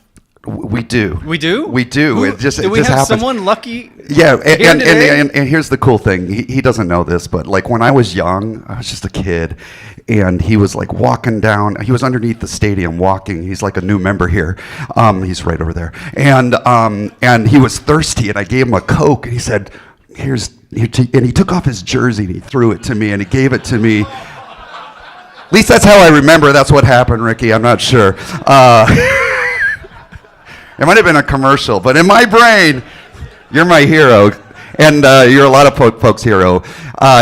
We do. We do? We do. It just do we have happens. someone lucky? Yeah, and here's the cool thing. He doesn't know this, but like when I was young, I was just a kid, and he was like walking down. He was underneath the stadium walking. He's like a new member here. He's right over there, and he was thirsty, and I gave him a Coke, and he said, and he took off his jersey and he threw it to me, and he gave it to me. At least that's how I remember. That's what happened, Ricky. I'm not sure. It might have been a commercial, but in my brain, you're my hero, and you're a lot of folks' hero.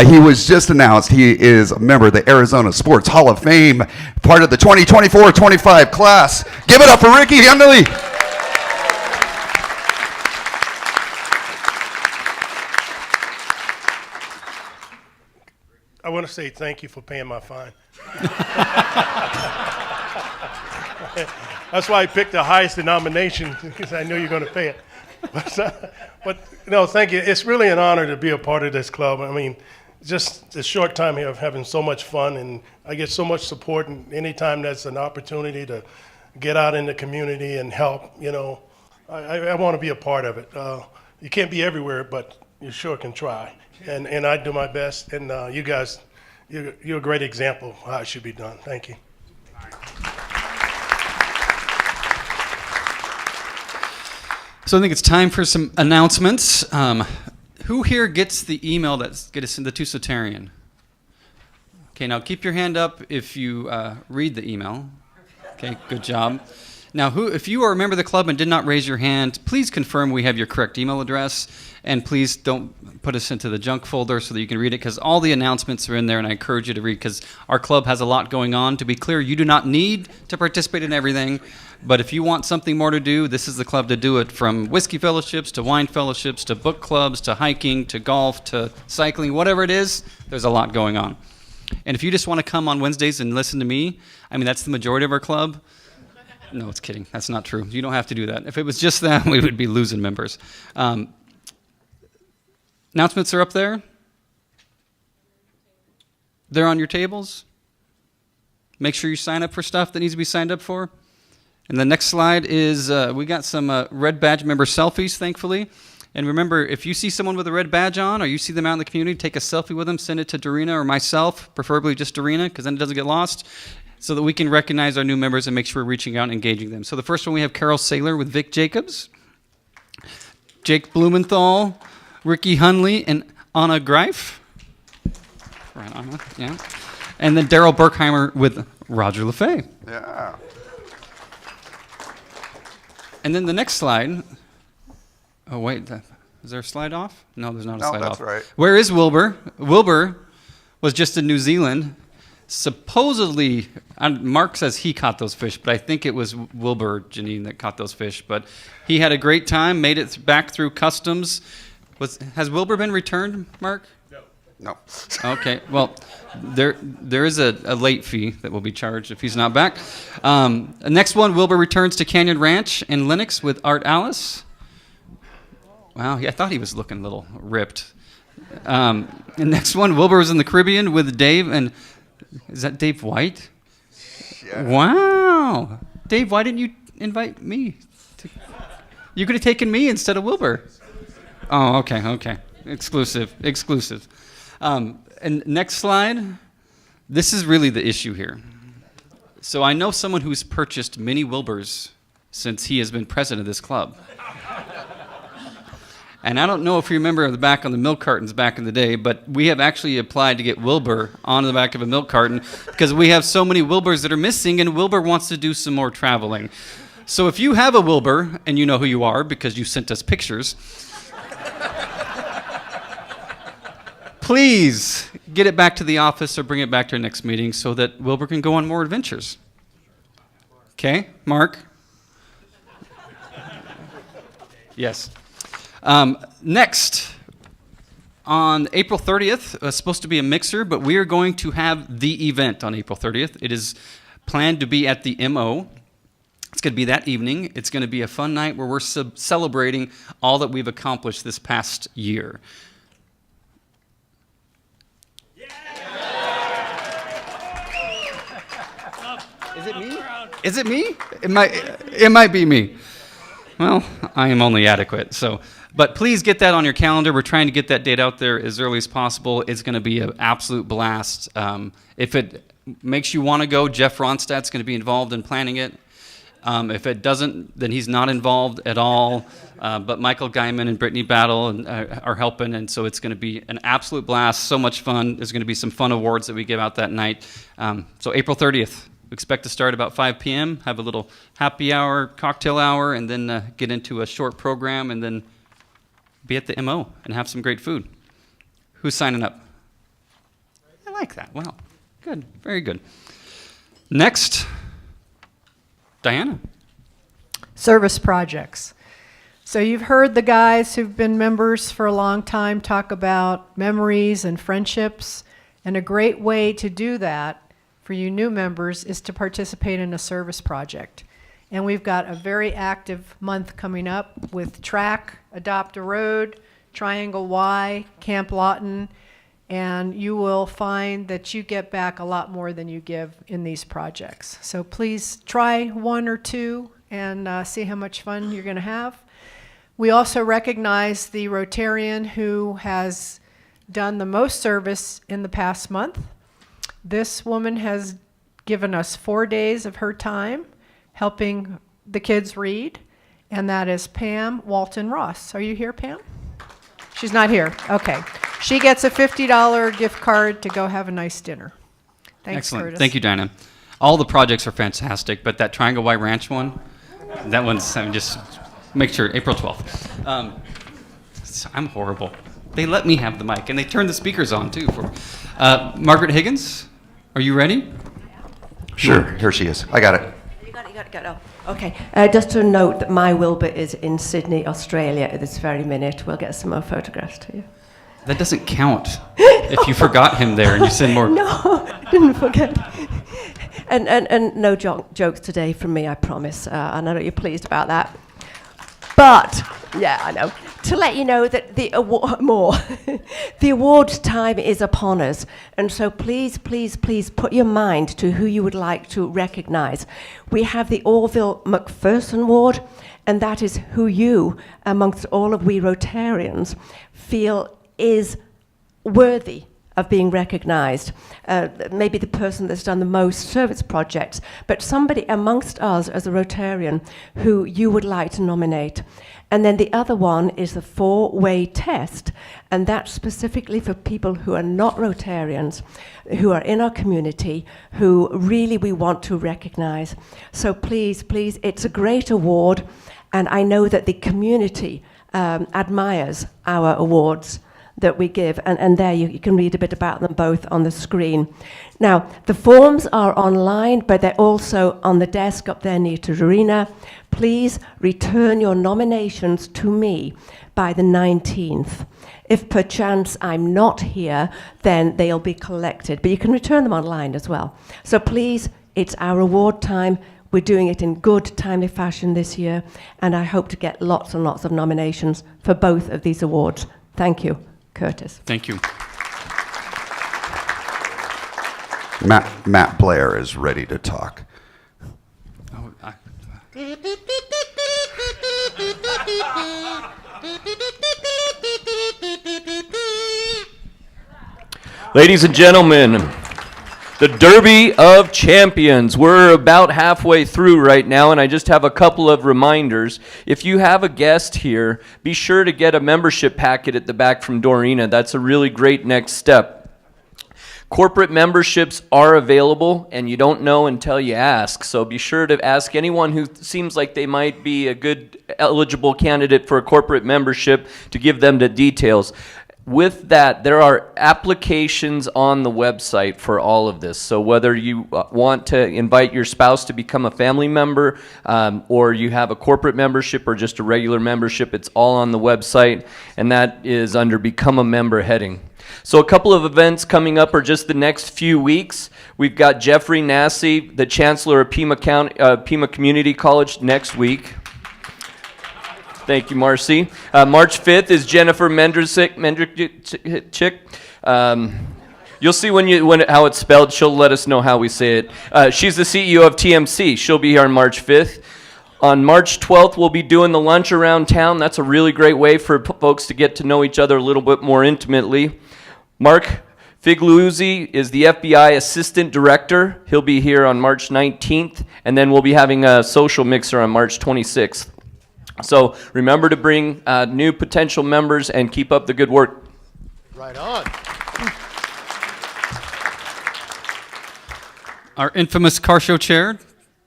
He was just announced. He is a member of the Arizona Sports Hall of Fame, part of the 2024-25 class. Give it up for Ricky Hendley. I want to say thank you for paying my fine. That's why I picked the highest denomination, because I knew you're going to pay it. But no, thank you. It's really an honor to be a part of this club. I mean, just the short time here of having so much fun, and I get so much support, and anytime there's an opportunity to get out in the community and help, I want to be a part of it. You can't be everywhere, but you sure can try. And I do my best, and you guys, you're a great example of how it should be done. Thank you. So I think it's time for some announcements. Who here gets the email that gets us in the Tucson? Okay, now keep your hand up if you read the email. Okay, good job. Now, if you are a member of the club and did not raise your hand, please confirm we have your correct email address, and please don't put us into the junk folder so that you can read it, because all the announcements are in there, and I encourage you to read, because our club has a lot going on. To be clear, you do not need to participate in everything, but if you want something more to do, this is the club to do it, from whiskey fellowships to wine fellowships to book clubs to hiking to golf to cycling, whatever it is, there's a lot going on. And if you just want to come on Wednesdays and listen to me, I mean, that's the majority of our club. No, it's kidding. That's not true. You don't have to do that. If it was just that, we would be losing members. Announcements are up there. They're on your tables. Make sure you sign up for stuff that needs to be signed up for. And the next slide is we got some red badge member selfies, thankfully. And remember, if you see someone with a red badge on or you see them out in the community, take a selfie with them, send it to Dorina or myself, preferably just Dorina, because then it doesn't get lost, so that we can recognize our new members and make sure we're reaching out and engaging them. So the first one, we have Carol Saylor with Vic Jacobs, Jake Blumenthal, Ricky Hunley, and Anna Greif. Right, Anna, yeah. And then Daryl Berkheimer with Roger LaFay. Yeah. And then the next slide. Oh, wait. Is there a slide off? No, there's not a slide off. No, that's right. Where is Wilbur? Wilbur was just in New Zealand. Supposedly, Mark says he caught those fish, but I think it was Wilbur, Janine, that caught those fish. But he had a great time, made it back through customs. Has Wilbur been returned, Mark? No. Okay, well, there is a late fee that will be charged if he's not back. Next one, Wilbur returns to Canyon Ranch in Lenox with Art Alice. Wow, I thought he was looking a little ripped. The next one, Wilbur was in the Caribbean with Dave, and is that Dave White? Yeah. Wow. Dave, why didn't you invite me? You could have taken me instead of Wilbur. Oh, okay. Exclusive. And next slide. This is really the issue here. So I know someone who's purchased many Wilburs since he has been president of this club. And I don't know if you remember the back on the milk cartons back in the day, but we have actually applied to get Wilbur on the back of a milk carton because we have so many Wilburs that are missing, and Wilbur wants to do some more traveling. So if you have a Wilbur, and you know who you are because you sent us pictures, please get it back to the office or bring it back to our next meeting so that Wilbur can go on more adventures. Okay, Mark? Yes. Next, on April 30th, it's supposed to be a mixer, but we are going to have the event on April 30th. It is planned to be at the MO. It's going to be that evening. It's going to be a fun night where we're celebrating all that we've accomplished this past year. Is it me? Is it me? It might be me. Well, I am only adequate. But please get that on your calendar. We're trying to get that date out there as early as possible. It's going to be an absolute blast. If it makes you want to go, Jeff Ronstadt's going to be involved in planning it. If it doesn't, then he's not involved at all. But Michael Guyman and Brittany Battle are helping, and so it's going to be an absolute blast. So much fun. There's going to be some fun awards that we give out that night. So April 30th. We expect to start about 5 p.m., have a little happy hour, cocktail hour, and then get into a short program, and then be at the MO and have some great food. Who's signing up? I like that. Wow. Good. Very good. Next, Diana. Service projects. So you've heard the guys who've been members for a long time talk about memories and friendships, and a great way to do that for you new members is to participate in a service project. And we've got a very active month coming up with Track, Adopt a Road, Triangle Y, Camp Lawton, and you will find that you get back a lot more than you give in these projects. So please try one or two and see how much fun you're going to have. We also recognize the Rotarian who has done the most service in the past month. This woman has given us 4 days of her time helping the kids read, and that is Pam Walton Ross. Are you here, Pam? She's not here. Okay. She gets a $50 gift card to go have a nice dinner. Thanks, Excellent. Curtis. Thank you, Dinah. All the projects are fantastic, but that Triangle Y Ranch one, that one's, just make sure, April 12th. I'm horrible. They let me have the mic, and they turn the speakers on, too. Margaret Higgins, are you ready? Sure, here she is. I got it. You got it. Oh, okay. Just to note that my Wilbur is in Sydney, Australia at this very minute. We'll get some more photographs to you. That doesn't count if you forgot him there and you send more. No, I didn't forget. And no jokes today from me, I promise. And I know you're pleased about that. But, yeah, I know. to let you know that the award the awards time is upon us, and so please, please, please put your mind to who you would like to recognise. We have the Orville McPherson Award, and that is who you, amongst all of we Rotarians, feel is worthy of being recognised. Maybe the person that's done the most service projects, but somebody amongst us as a Rotarian who you would like to nominate. And then the other one is the 4-way test, and that's specifically for people who are not Rotarians, who are in our community, who really we want to recognise. So please, please, it's a great award, and I know that the community admires our awards that we give, and there you can read a bit about them both on the screen. Now, the forms are online, but they're also on the desk up there near Tarina. Please return your nominations to me by the 19th. If perchance I'm not here, then they'll be collected, but you can return them online as well. So please, it's our award time. We're doing it in good, timely fashion this year, and I hope to get lots and lots of nominations for both of these awards. Thank you. Curtis. Thank you. Matt Blair is ready to talk. Ladies and gentlemen, the Derby of Champions. We're about halfway through right now, and I just have a couple of reminders. If you have a guest here, be sure to get a membership packet at the back from Dorina. That's a really great next step. Corporate memberships are available, and you don't know until you ask. So be sure to ask anyone who seems like they might be a good eligible candidate for a corporate membership to give them the details. With that, there are applications on the website for all of this. So whether you want to invite your spouse to become a family member, or you have a corporate membership or just a regular membership, it's all on the website, and that is under Become a Member heading. So a couple of events coming up are just the next few weeks. We've got Jeffrey Nassy, the Chancellor of Pima Community College, next week. Thank you, Marcy. March 5th is Jennifer Mendricik. You'll see how it's spelled. She'll let us know how we say it. She's the CEO of TMC. She'll be here on March 5th. On March 12th, we'll be doing the lunch around town. That's a really great way for folks to get to know each other a little bit more intimately. Mark Figluzzi is the FBI Assistant Director. He'll be here on March 19th, and then we'll be having a social mixer on March 26th. So remember to bring new potential members and keep up the good work. Right on. Our infamous car show chair,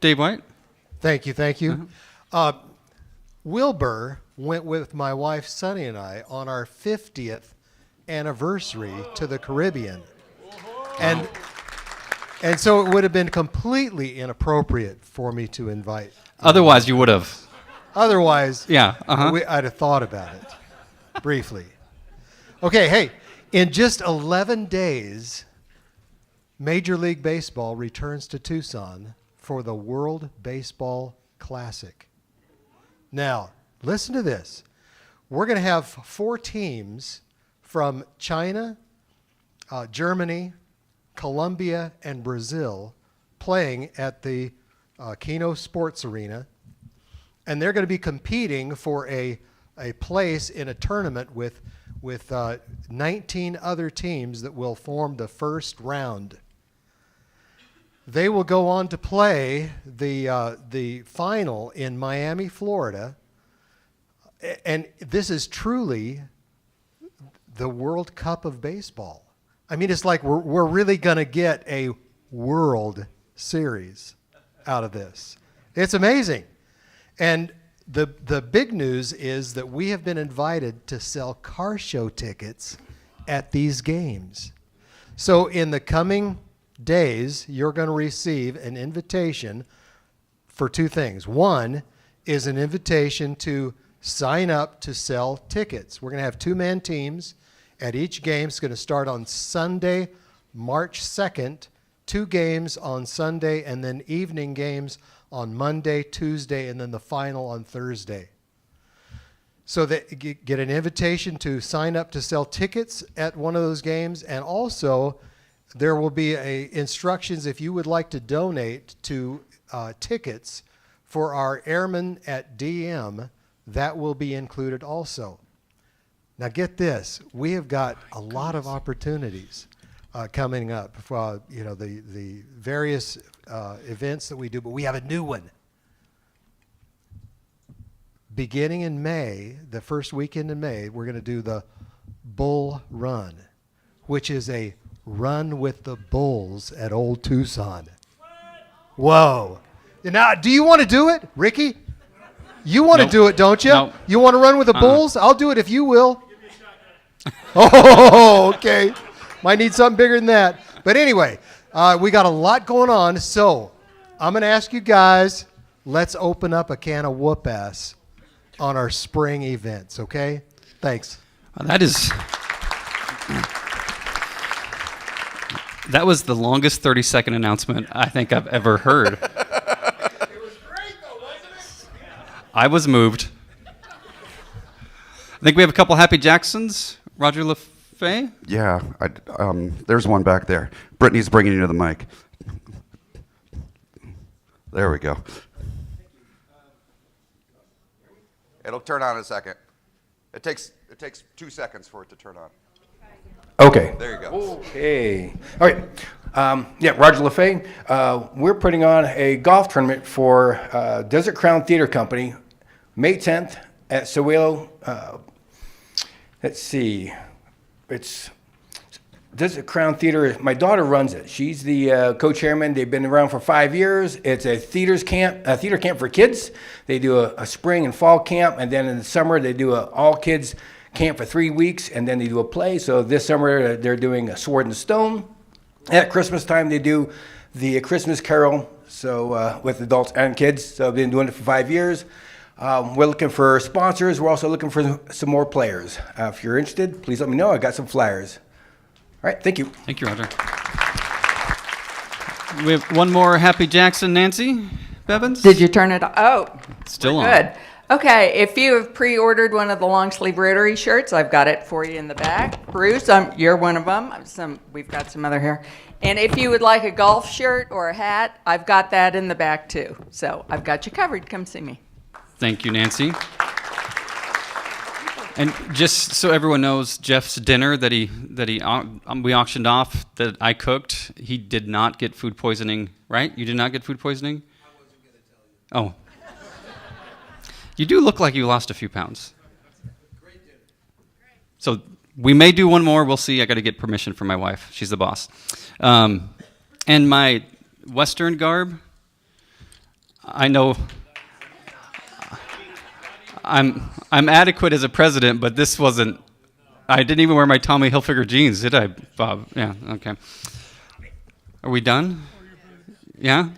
Dave White. Thank you, thank you. Wilbur went with my wife Sunny and I on our 50th anniversary to the Caribbean. And so it would have been completely inappropriate for me to invite. Otherwise, you would have. Otherwise, yeah, I'd have thought about it briefly. Okay, hey, in just 11 days, Major League Baseball returns to Tucson for the World Baseball Classic. Now, listen to this. We're going to have 4 teams from China, Germany, Colombia, and Brazil playing at the Kino Sports Arena. And they're going to be competing for a place in a tournament with 19 other teams that will form the first round. They will go on to play the final in Miami, Florida. And this is truly the World Cup of baseball. I mean, it's like we're really going to get a World Series out of this. It's amazing. And the big news is that we have been invited to sell car show tickets at these games. So in the coming days, you're going to receive an invitation for 2 things. One is an invitation to sign up to sell tickets. We're going to have 2-man teams at each game. It's going to start on Sunday, March 2nd, 2 games on Sunday, and then evening games on Monday, Tuesday, and then the final on Thursday. so that you get an invitation to sign up to sell tickets at one of those games. And also, there will be instructions if you would like to donate to tickets for our Airmen at DM. That will be included also. Now get this, we have got a lot of opportunities coming up for the various events that we do, but we have a new one. Beginning in May, the first weekend in May, we're going to do the Bull Run, which is a run with the bulls at Old Tucson. Whoa. Now, do you want to do it, Ricky? You want to do it, don't you? Nope. You want to run with the bulls? I'll do it if you will. Oh, okay. Might need something bigger than that. But anyway, we got a lot going on, so I'm going to ask you guys, let's open up a can of whoop-ass on our spring events, okay? Thanks. That was the longest 30-second announcement I think I've ever heard. It was great, though, wasn't it? I was moved. I think we have a couple Happy Jacksons. Roger LaFay? Yeah, there's one back there. Brittany's bringing you to the mic. There we go. It'll turn on in a second. It takes 2 seconds for it to turn on. Okay. There you go. Okay. All right. Yeah, Roger LaFay. We're putting on a golf tournament for Desert Crown Theater Company, May 10th at Sewelo. Let's see. It's Desert Crown Theater. My daughter runs it. She's the co-chairman. They've been around for 5 years. It's a theater camp for kids. They do a spring and fall camp, and then in the summer they do an all-kids camp for 3 weeks, and then they do a play. So this summer they're doing a Sword and Stone. At Christmas time they do the Christmas Carol, so with adults and kids. So I've been doing it for 5 years. We're looking for sponsors. We're also looking for some more players. If you're interested, please let me know. I got some flyers. All right, thank you. Thank you, Roger. We have one more Happy Jackson, Nancy Bevins. Did you turn it on? Oh, Still on. good. Okay, if you have pre-ordered one of the long sleeve Rotary shirts, I've got it for you in the back. Bruce, you're one of them. We've got some other here. And if you would like a golf shirt or a hat, I've got that in the back too. So I've got you covered. Come see me. Thank you, Nancy. And just so everyone knows, Jeff's dinner that we auctioned off that I cooked, he did not get food poisoning, right? You did not get food poisoning? I wasn't going to tell you. Oh. You do look like you lost a few pounds. Great dinner. So we may do one more. We'll see. I got to get permission from my wife. She's the boss. And my Western garb, I know I'm adequate as a president, but this wasn't. I didn't even wear my Tommy Hilfiger jeans, did I, Bob? Yeah. Okay. Are we done? Yeah.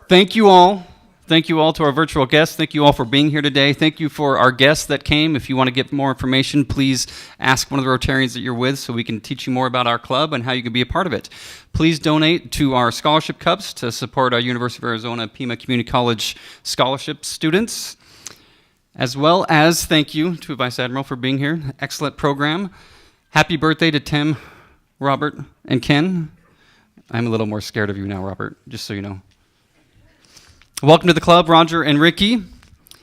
Thank you all. Thank you all to our virtual guests. Thank you all for being here today. Thank you for our guests that came. If you want to get more information, please ask one of the Rotarians that you're with so we can teach you more about our club and how you can be a part of it. Please donate to our scholarship cups to support our University of Arizona Pima Community College scholarship students, as well as thank you to Vice Admiral for being here. Excellent program. Happy birthday to Tim, Robert, and Ken. I'm a little more scared of you now, Robert, just so you know. Welcome to the club, Roger and Ricky,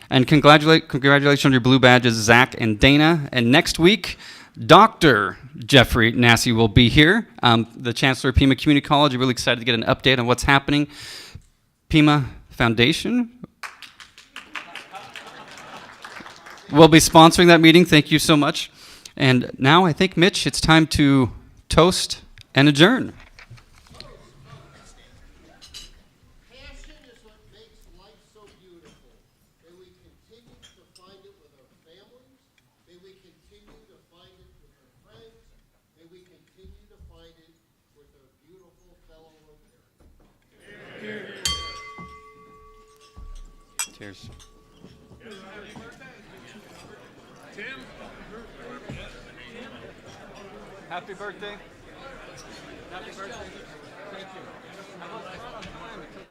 and congratulations on your blue badges, Zach and Dana. And next week, Dr. Jeffrey Nassy will be here, the Chancellor of Pima Community College. I'm really excited to get an update on what's happening. Pima Foundation will be sponsoring that meeting. Thank you so much. And now I think, Mitch, it's time to toast and adjourn. Cheers. Tim. Happy birthday. Happy birthday. Thank you.